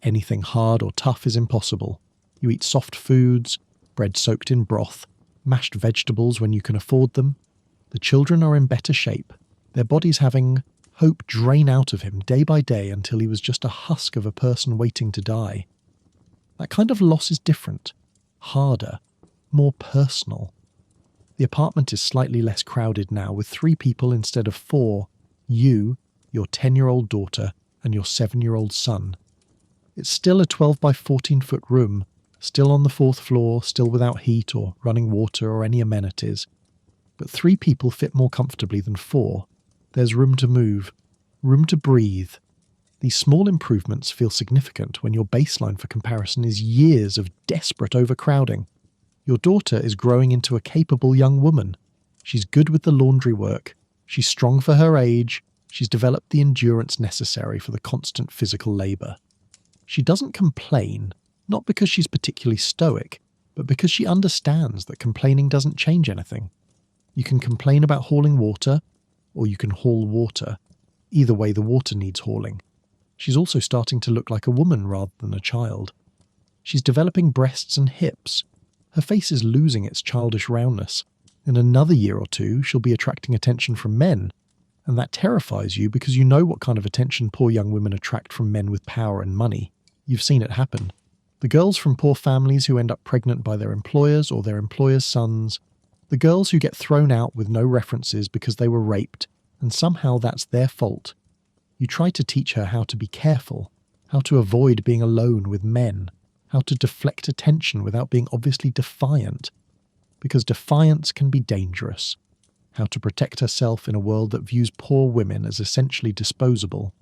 Anything hard or tough is impossible. You eat soft foods, bread soaked in broth, mashed vegetables when you can afford them. The children are in better shape, their bodies having hope drain out of him day by day until he was just a husk of a person waiting to die. That kind of loss is different, harder, more personal. The apartment is slightly less crowded now, with 3 people instead of 4, you, your 10-year-old daughter, and your 7-year-old son. It's still a 12 by 14 foot room, still on the 4th floor, still without heat or running water or any amenities. But 3 people fit more comfortably than 4. There's room to move, room to breathe. These small improvements feel significant when your baseline for comparison is years of desperate overcrowding. Your daughter is growing into a capable young woman. She's good with the laundry work. She's strong for her age. She's developed the endurance necessary for the constant physical labour. She doesn't complain, Not because she's particularly stoic, but because she understands that complaining doesn't change anything. You can complain about hauling water, or you can haul water. Either way, the water needs hauling. She's also starting to look like a woman rather than a child. She's developing breasts and hips. Her face is losing its childish roundness. In another year or two, she'll be attracting attention from men, and that terrifies you because you know what kind of attention poor young women attract from men with power and money. You've seen it happen. The girls from poor families who end up pregnant by their employers or their employers' sons. The girls who get thrown out with no references because they were raped, and somehow that's their fault. You try to teach her how to be careful, how to avoid being alone with men, how to deflect attention without being obviously defiant, because defiance can be dangerous, how to protect herself in a world that views poor women as essentially disposable.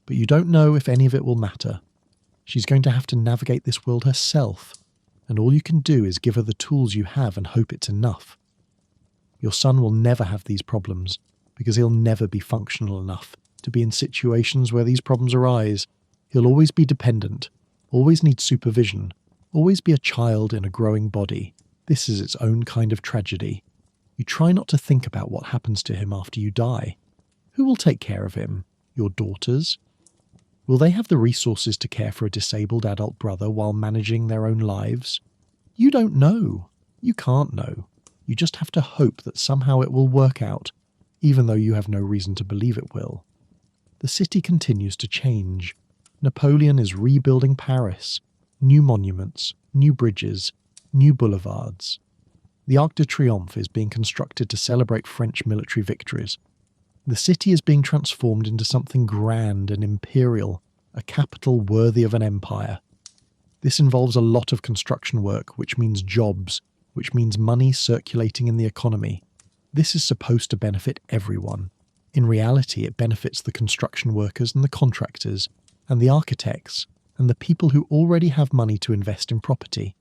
But you don't know if any of it will matter. She's going to have to navigate this world herself, and all you can do is give her the tools you have and hope it's enough. Your son will never have these problems, because he'll never be functional enough to be in situations where these problems arise. He'll always be dependent, always need supervision, always be a child in a growing body. This is its own kind of tragedy. You try not to think about what happens to him after you die. Who will take care of him? Your daughters? Will they have the resources to care for a disabled adult brother while managing their own lives? You don't know. You can't know. You just have to hope that somehow it will work out, even though you have no reason to believe it will. The city continues to change. Napoleon is rebuilding Paris. New monuments, new bridges, new boulevards. The Arc de Triomphe is being constructed to celebrate French military victories. The city is being transformed into something grand and imperial, a capital worthy of an empire. This involves a lot of construction work, which means jobs, which means money circulating in the economy. This is supposed to benefit everyone. In reality, it benefits the construction workers and the contractors, and the architects, and the people who already have money to invest in property.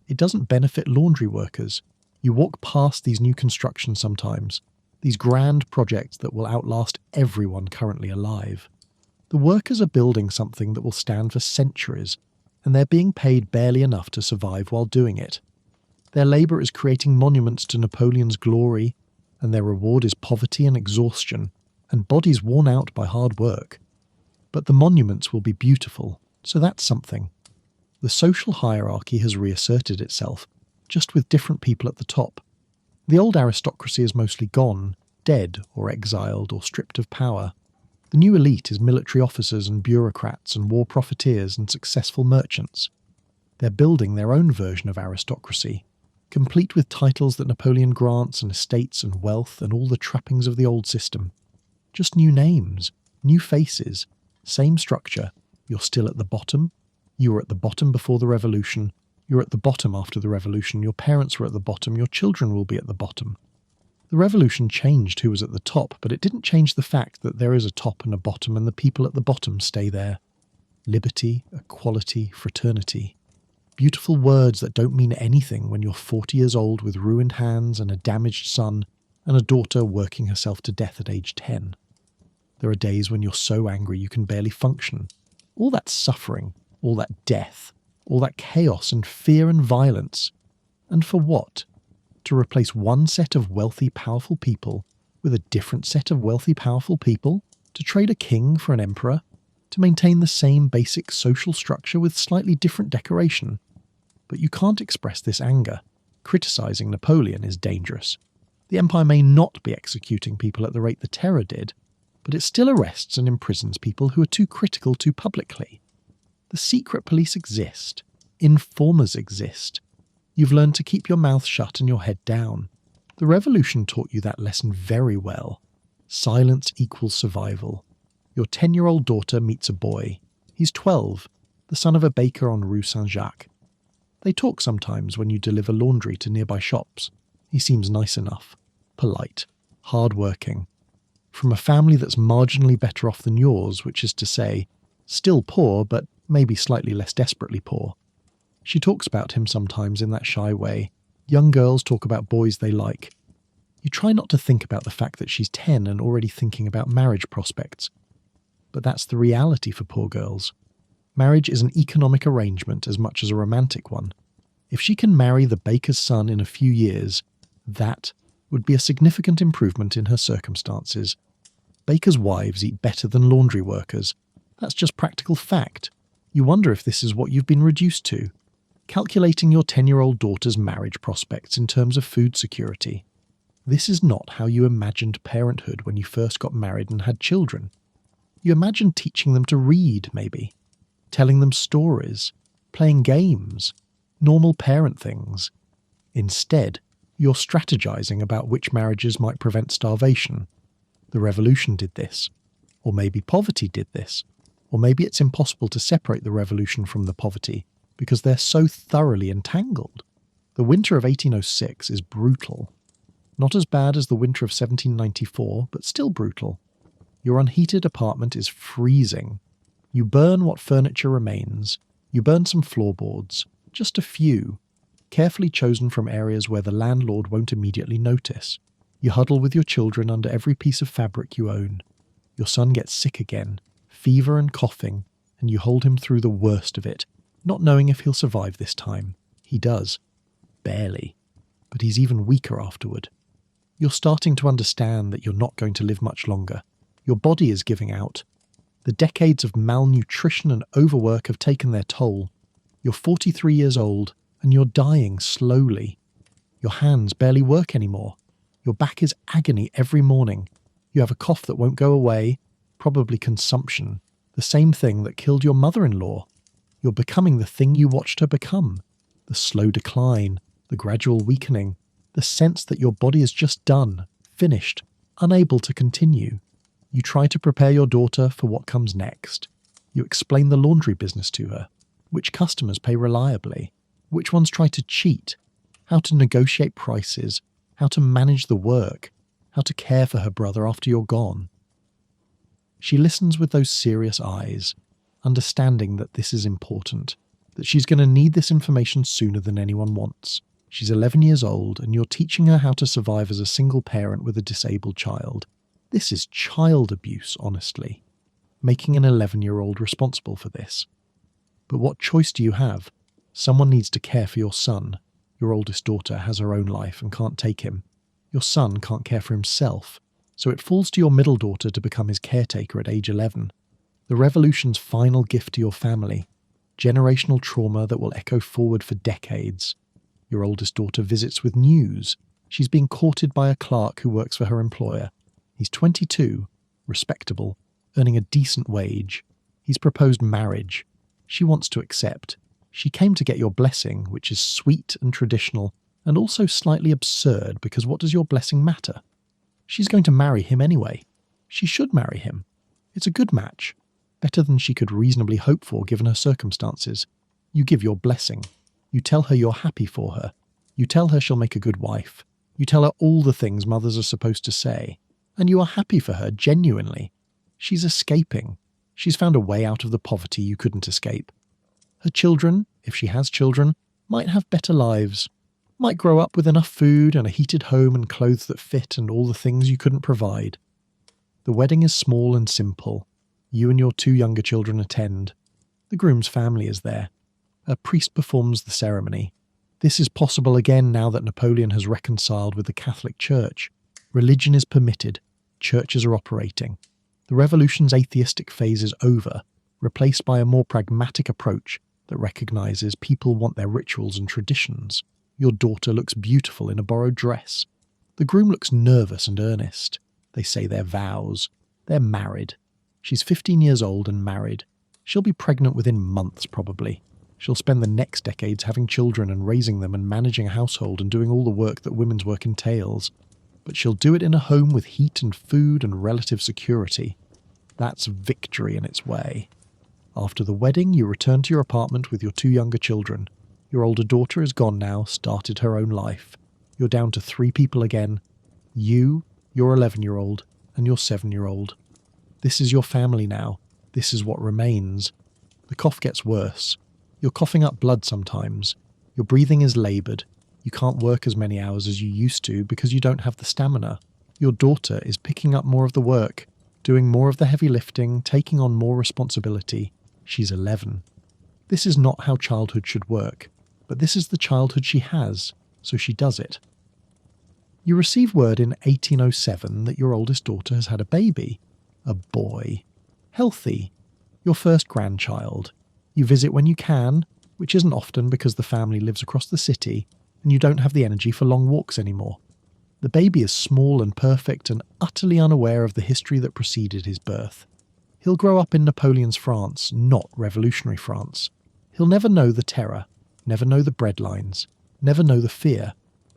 It doesn't benefit laundry workers. You walk past these new constructions sometimes, these grand projects that will outlast everyone currently alive. The workers are building something that will stand for centuries, and they're being paid barely enough to survive while doing it. Their labour is creating monuments to Napoleon's glory, and their reward is poverty and exhaustion, and bodies worn out by hard work. But the monuments will be beautiful, so that's something. The social hierarchy has reasserted itself, just with different people at the top. The old aristocracy is mostly gone, dead or exiled or stripped of power. The new elite is military officers and bureaucrats and war profiteers and successful merchants. They're building their own version of aristocracy, complete with titles that Napoleon grants and estates and wealth and all the trappings of the old system. Just new names, new faces, same structure. You're still at the bottom. You were at the bottom before the revolution. You're at the bottom after the revolution. Your parents were at the bottom. Your children will be at the bottom. The revolution changed who was at the top, but it didn't change the fact that there is a top and a bottom, and the people at the bottom stay there. Liberty, equality, fraternity. Beautiful words that don't mean anything when you're 40 years old with ruined hands and a damaged son and a daughter working herself to death at age 10. There are days when you're so angry you can barely function. All that suffering, all that death, all that chaos and fear and violence. And for what? To replace one set of wealthy, powerful people with a different set of wealthy, powerful people? To trade a king for an emperor? To maintain the same basic social structure with slightly different decoration? But you can't express this anger. Criticising Napoleon is dangerous. The empire may not be executing people at the rate the terror did, but it still arrests and imprisons people who are too critical too publicly. The secret police exist. Informers exist. You've learned to keep your mouth shut and your head down. The revolution taught you that lesson very well. Silence equals survival. Your 10-year-old daughter meets a boy. He's 12, the son of a baker on Rue Saint-Jacques. They talk sometimes when you deliver laundry to nearby shops. He seems nice enough, polite, hard-working. From a family that's marginally better off than yours, which is to say, still poor, but maybe slightly less desperately poor. She talks about him sometimes in that shy way. Young girls talk about boys they like. You try not to think about the fact that she's 10 and already thinking about marriage prospects. But that's the reality for poor girls. Marriage is an economic arrangement as much as a romantic one. If she can marry the baker's son in a few years, that would be a significant improvement in her circumstances. Bakers' wives eat better than laundry workers. That's just practical fact. You wonder if this is what you've been reduced to. Calculating your 10-year-old daughter's marriage prospects in terms of food security. This is not how you imagined parenthood when you first got married and had children. You imagined teaching them to read, maybe. Telling them stories. Playing games. Normal parent things. Instead, you're strategizing about which marriages might prevent starvation. The revolution did this. Or maybe poverty did this. Or maybe it's impossible to separate the revolution from the poverty because they're so thoroughly entangled. The winter of 1806 is brutal. Not as bad as the winter of 1794, but still brutal. Your unheated apartment is freezing. You burn what furniture remains. You burn some floorboards, just a few, carefully chosen from areas where the landlord won't immediately notice. You huddle with your children under every piece of fabric you own. Your son gets sick again, fever and coughing, and you hold him through the worst of it, not knowing if he'll survive this time. He does. Barely. But he's even weaker afterward. You're starting to understand that you're not going to live much longer. Your body is giving out. The decades of malnutrition and overwork have taken their toll. You're 43 years old, and you're dying slowly. Your hands barely work anymore. Your back is agony every morning. You have a cough that won't go away, probably consumption, the same thing that killed your mother-in-law. You're becoming the thing you watched her become. The slow decline, the gradual weakening, the sense that your body is just done, finished, unable to continue. You try to prepare your daughter for what comes next. You explain the laundry business to her, which customers pay reliably, which ones try to cheat, how to negotiate prices, how to manage the work, how to care for her brother after you're gone. She listens with those serious eyes, understanding that this is important, that she's going to need this information sooner than anyone wants. She's 11 years old, and you're teaching her how to survive as a single parent with a disabled child. This is child abuse, honestly. Making an 11-year-old responsible for this. But what choice do you have? Someone needs to care for your son. Your oldest daughter has her own life and can't take him. Your son can't care for himself, so it falls to your middle daughter to become his caretaker at age 11. The revolution's final gift to your family. Generational trauma that will echo forward for decades. Your oldest daughter visits with news. She's being courted by a clerk who works for her employer. He's 22, respectable, earning a decent wage. He's proposed marriage. She wants to accept. She came to get your blessing, which is sweet and traditional, and also slightly absurd because what does your blessing matter? She's going to marry him anyway. She should marry him. It's a good match. Better than she could reasonably hope for given her circumstances. You give your blessing. You tell her you're happy for her. You tell her she'll make a good wife. You tell her all the things mothers are supposed to say. And you are happy for her, genuinely. She's escaping. She's found a way out of the poverty you couldn't escape. Her children, if she has children, might have better lives. Might grow up with enough food and a heated home and clothes that fit and all the things you couldn't provide. The wedding is small and simple. You and your 2 younger children attend. The groom's family is there. A priest performs the ceremony. This is possible again now that Napoleon has reconciled with the Catholic Church. Religion is permitted. Churches are operating. The revolution's atheistic phase is over, replaced by a more pragmatic approach that recognises people want their rituals and traditions. Your daughter looks beautiful in a borrowed dress. The groom looks nervous and earnest. They say their vows. They're married. She's 15 years old and married. She'll be pregnant within months, probably. She'll spend the next decades having children and raising them and managing a household and doing all the work that women's work entails. But she'll do it in a home with heat and food and relative security. That's victory in its way. After the wedding, you return to your apartment with your 2 younger children. Your older daughter is gone now, started her own life. You're down to 3 people again. You, your 11-year-old, and your 7-year-old. This is your family now. This is what remains. The cough gets worse. You're coughing up blood sometimes. Your breathing is laboured. You can't work as many hours as you used to because you don't have the stamina. Your daughter is picking up more of the work, doing more of the heavy lifting, taking on more responsibility. She's 11. This is not how childhood should work, but this is the childhood she has, so she does it. You receive word in 1807 that your oldest daughter has had a baby. A boy. Healthy. Your first grandchild. You visit when you can, which isn't often because the family lives across the city, and you don't have the energy for long walks anymore. The baby is small and perfect and utterly unaware of the history that preceded his birth. He'll grow up in Napoleon's France, not revolutionary France. He'll never know the terror, never know the breadlines, never know the fear.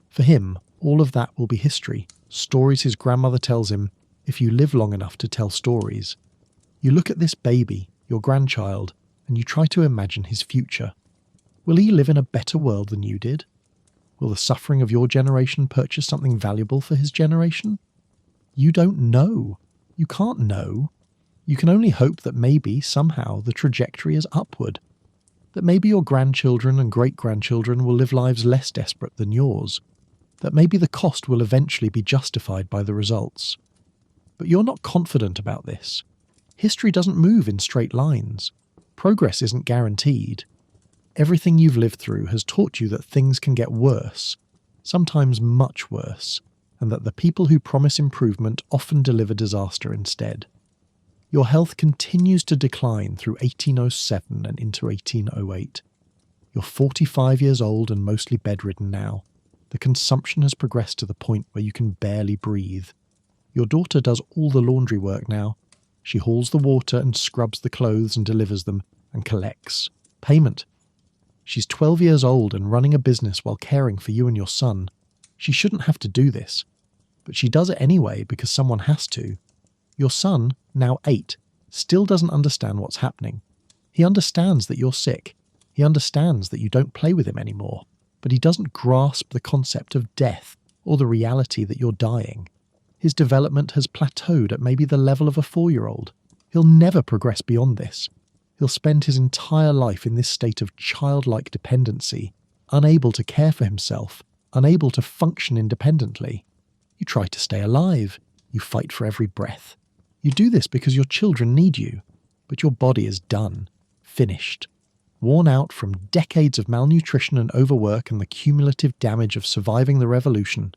For him, all of that will be history, stories his grandmother tells him, if you live long enough to tell stories. You look at this baby, your grandchild, and you try to imagine his future. Will he live in a better world than you did? Will the suffering of your generation purchase something valuable for his generation? You don't know. You can't know. You can only hope that maybe, somehow, the trajectory is upward. That maybe your grandchildren and great-grandchildren will live lives less desperate than yours. That maybe the cost will eventually be justified by the results. But you're not confident about this. History doesn't move in straight lines. Progress isn't guaranteed. Everything you've lived through has taught you that things can get worse, sometimes much worse, and that the people who promise improvement often deliver disaster instead. Your health continues to decline through 1807 and into 1808. You're 45 years old and mostly bedridden now. The consumption has progressed to the point where you can barely breathe. Your daughter does all the laundry work now. She hauls the water and scrubs the clothes and delivers them and collects payment. She's 12 years old and running a business while caring for you and your son. She shouldn't have to do this, but she does it anyway because someone has to. Your son, now 8, still doesn't understand what's happening. He understands that you're sick. He understands that you don't play with him anymore, but he doesn't grasp the concept of death or the reality that you're dying. His development has plateaued at maybe the level of a 4-year-old. He'll never progress beyond this. He'll spend his entire life in this state of childlike dependency, unable to care for himself, unable to function independently. You try to stay alive. You fight for every breath. You do this because your children need you, but your body is done, finished, worn out from decades of malnutrition and overwork and the cumulative damage of surviving the revolution.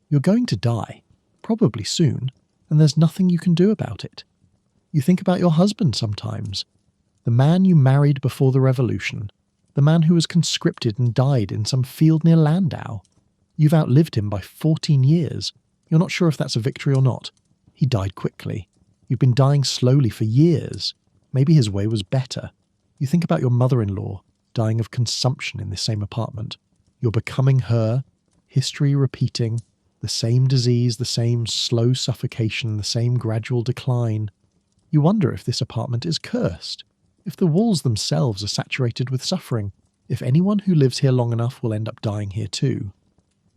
You're going to die, probably soon, and there's nothing you can do about it. You think about your husband sometimes, the man you married before the revolution, the man who was conscripted and died in some field near Landau. You've outlived him by 14 years. You're not sure if that's a victory or not. He died quickly. You've been dying slowly for years. Maybe his way was better. You think about your mother-in-law dying of consumption in this same apartment. You're becoming her, history repeating, the same disease, the same slow suffocation, the same gradual decline. You wonder if this apartment is cursed, if the walls themselves are saturated with suffering, if anyone who lives here long enough will end up dying here too.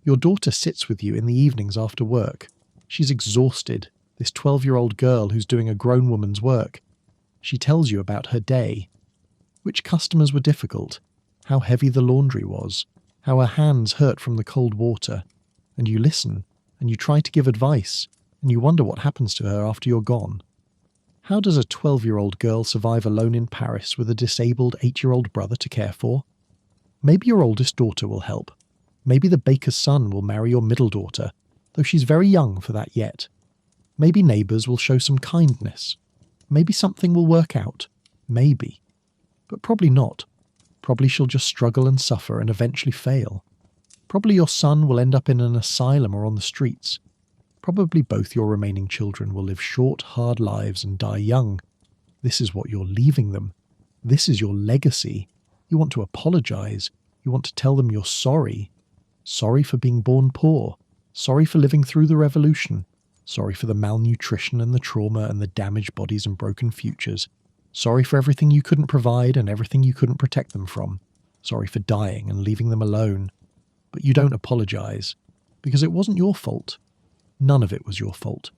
Your daughter sits with you in the evenings after work. She's exhausted, this 12-year-old girl who's doing a grown woman's work. She tells you about her day. Which customers were difficult, how heavy the laundry was, how her hands hurt from the cold water. And you listen, and you try to give advice, and you wonder what happens to her after you're gone. How does a 12-year-old girl survive alone in Paris with a disabled 8-year-old brother to care for? Maybe your oldest daughter will help. Maybe the baker's son will marry your middle daughter, though she's very young for that yet. Maybe neighbours will show some kindness. Maybe something will work out. Maybe. But probably not. Probably she'll just struggle and suffer and eventually fail. Probably your son will end up in an asylum or on the streets. Probably both your remaining children will live short, hard lives and die young. This is what you're leaving them. This is your legacy. You want to apologise. You want to tell them you're sorry. Sorry for being born poor. Sorry for living through the revolution. Sorry for the malnutrition and the trauma and the damaged bodies and broken futures. Sorry for everything you couldn't provide and everything you couldn't protect them from. Sorry for dying and leaving them alone. But you don't apologise, because it wasn't your fault. None of it was your fault.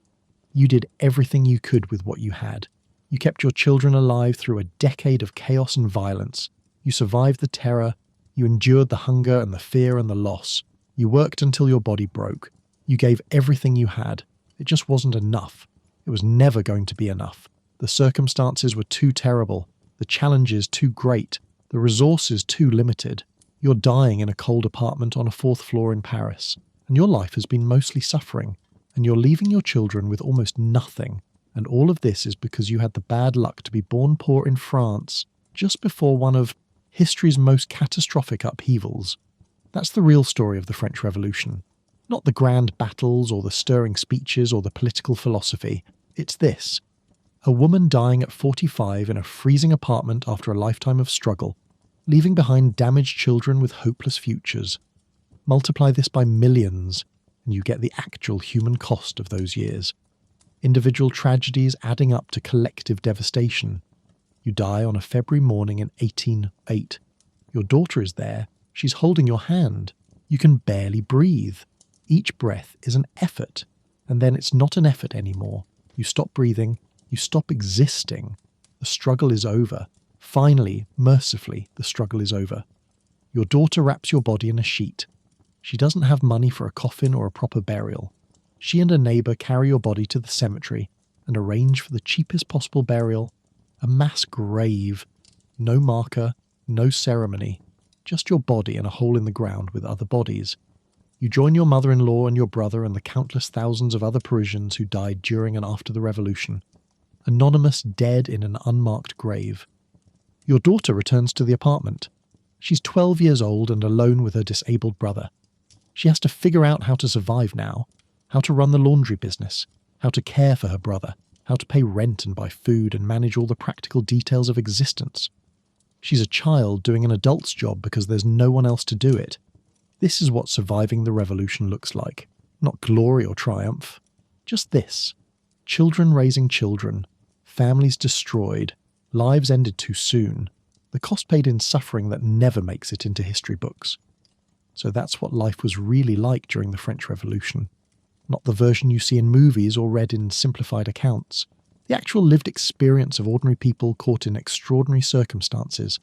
You did everything you could with what you had. You kept your children alive through a decade of chaos and violence. You survived the terror. You endured the hunger and the fear and the loss. You worked until your body broke. You gave everything you had. It just wasn't enough. It was never going to be enough. The circumstances were too terrible. The challenge is too great, the resources too limited. You're dying in a cold apartment on a 4th floor in Paris, and your life has been mostly suffering, and you're leaving your children with almost nothing, and all of this is because you had the bad luck to be born poor in France just before one of history's most catastrophic upheavals. That's the real story of the French Revolution. Not the grand battles or the stirring speeches or the political philosophy. It's this. A woman dying at 45 in a freezing apartment after a lifetime of struggle, leaving behind damaged children with hopeless futures. Multiply this by millions, and you get the actual human cost of those years. Individual tragedies adding up to collective devastation. You die on a February morning in 1808. Your daughter is there. She's holding your hand. You can barely breathe. Each breath is an effort, and then it's not an effort anymore. You stop breathing. You stop existing. The struggle is over. Finally, mercifully, the struggle is over. Your daughter wraps your body in a sheet. She doesn't have money for a coffin or a proper burial. She and a neighbour carry your body to the cemetery and arrange for the cheapest possible burial. A mass grave. No marker, no ceremony. Just your body in a hole in the ground with other bodies. You join your mother-in-law and your brother and the countless thousands of other Parisians who died during and after the revolution. Anonymous dead in an unmarked grave. Your daughter returns to the apartment. She's 12 years old and alone with her disabled brother. She has to figure out how to survive now, how to run the laundry business, how to care for her brother, how to pay rent and buy food and manage all the practical details of existence. She's a child doing an adult's job because there's no one else to do it. This is what surviving the revolution looks like. Not glory or triumph. Just this. Children raising children. Families destroyed. Lives ended too soon. The cost paid in suffering that never makes it into history books. So that's what life was really like during the French Revolution. Not the version you see in movies or read in simplified accounts. The actual lived experience of ordinary people caught in extraordinary circumstances.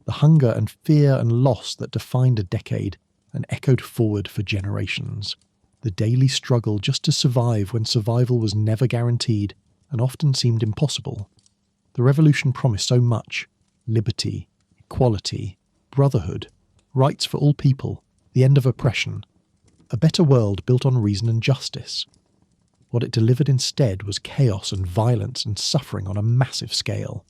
The hunger and fear and loss that defined a decade and echoed forward for generations. The daily struggle just to survive when survival was never guaranteed and often seemed impossible. The revolution promised so much: liberty, equality, brotherhood, rights for all people, the end of oppression, a better world built on reason and justice. What it delivered instead was chaos and violence and suffering on a massive scale.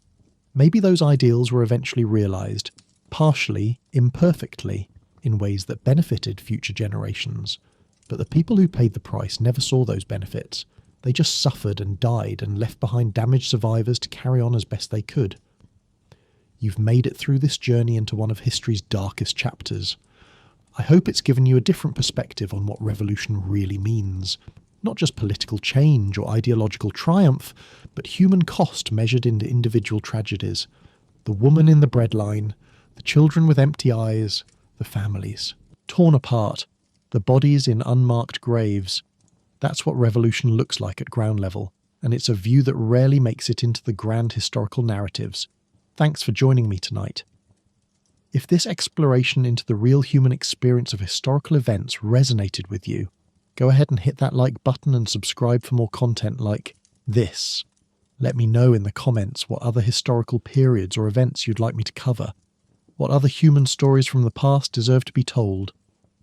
Maybe those ideals were eventually realised, partially, imperfectly, in ways that benefited future generations. But the people who paid the price never saw those benefits. They just suffered and died and left behind damaged survivors to carry on as best they could. You've made it through this journey into one of history's darkest chapters. I hope it's given you a different perspective on what revolution really means. Not just political change or ideological triumph, but human cost measured into individual tragedies. The woman in the breadline, the children with empty eyes, the families. Torn apart, the bodies in unmarked graves. That's what revolution looks like at ground level, and it's a view that rarely makes it into the grand historical narratives. Thanks for joining me tonight. If this exploration into the real human experience of historical events resonated with you, go ahead and hit that like button and subscribe for more content like this. Let me know in the comments what other historical periods or events you'd like me to cover, what other human stories from the past deserve to be told.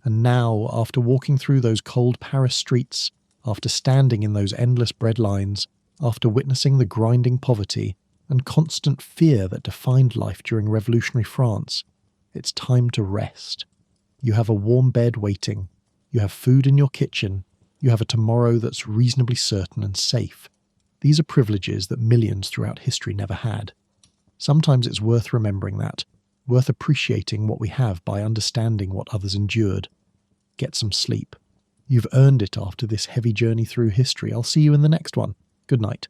And now, after walking through those cold Paris streets, after standing in those endless bread lines, after witnessing the grinding poverty and constant fear that defined life during revolutionary France, it's time to rest. You have a warm bed waiting. You have food in your kitchen. You have a tomorrow that's reasonably certain and safe. These are privileges that millions throughout history never had. Sometimes it's worth remembering that, worth appreciating what we have by understanding what others endured. Get some sleep. You've earned it after this heavy journey through history. I'll see you in the next one. Good night.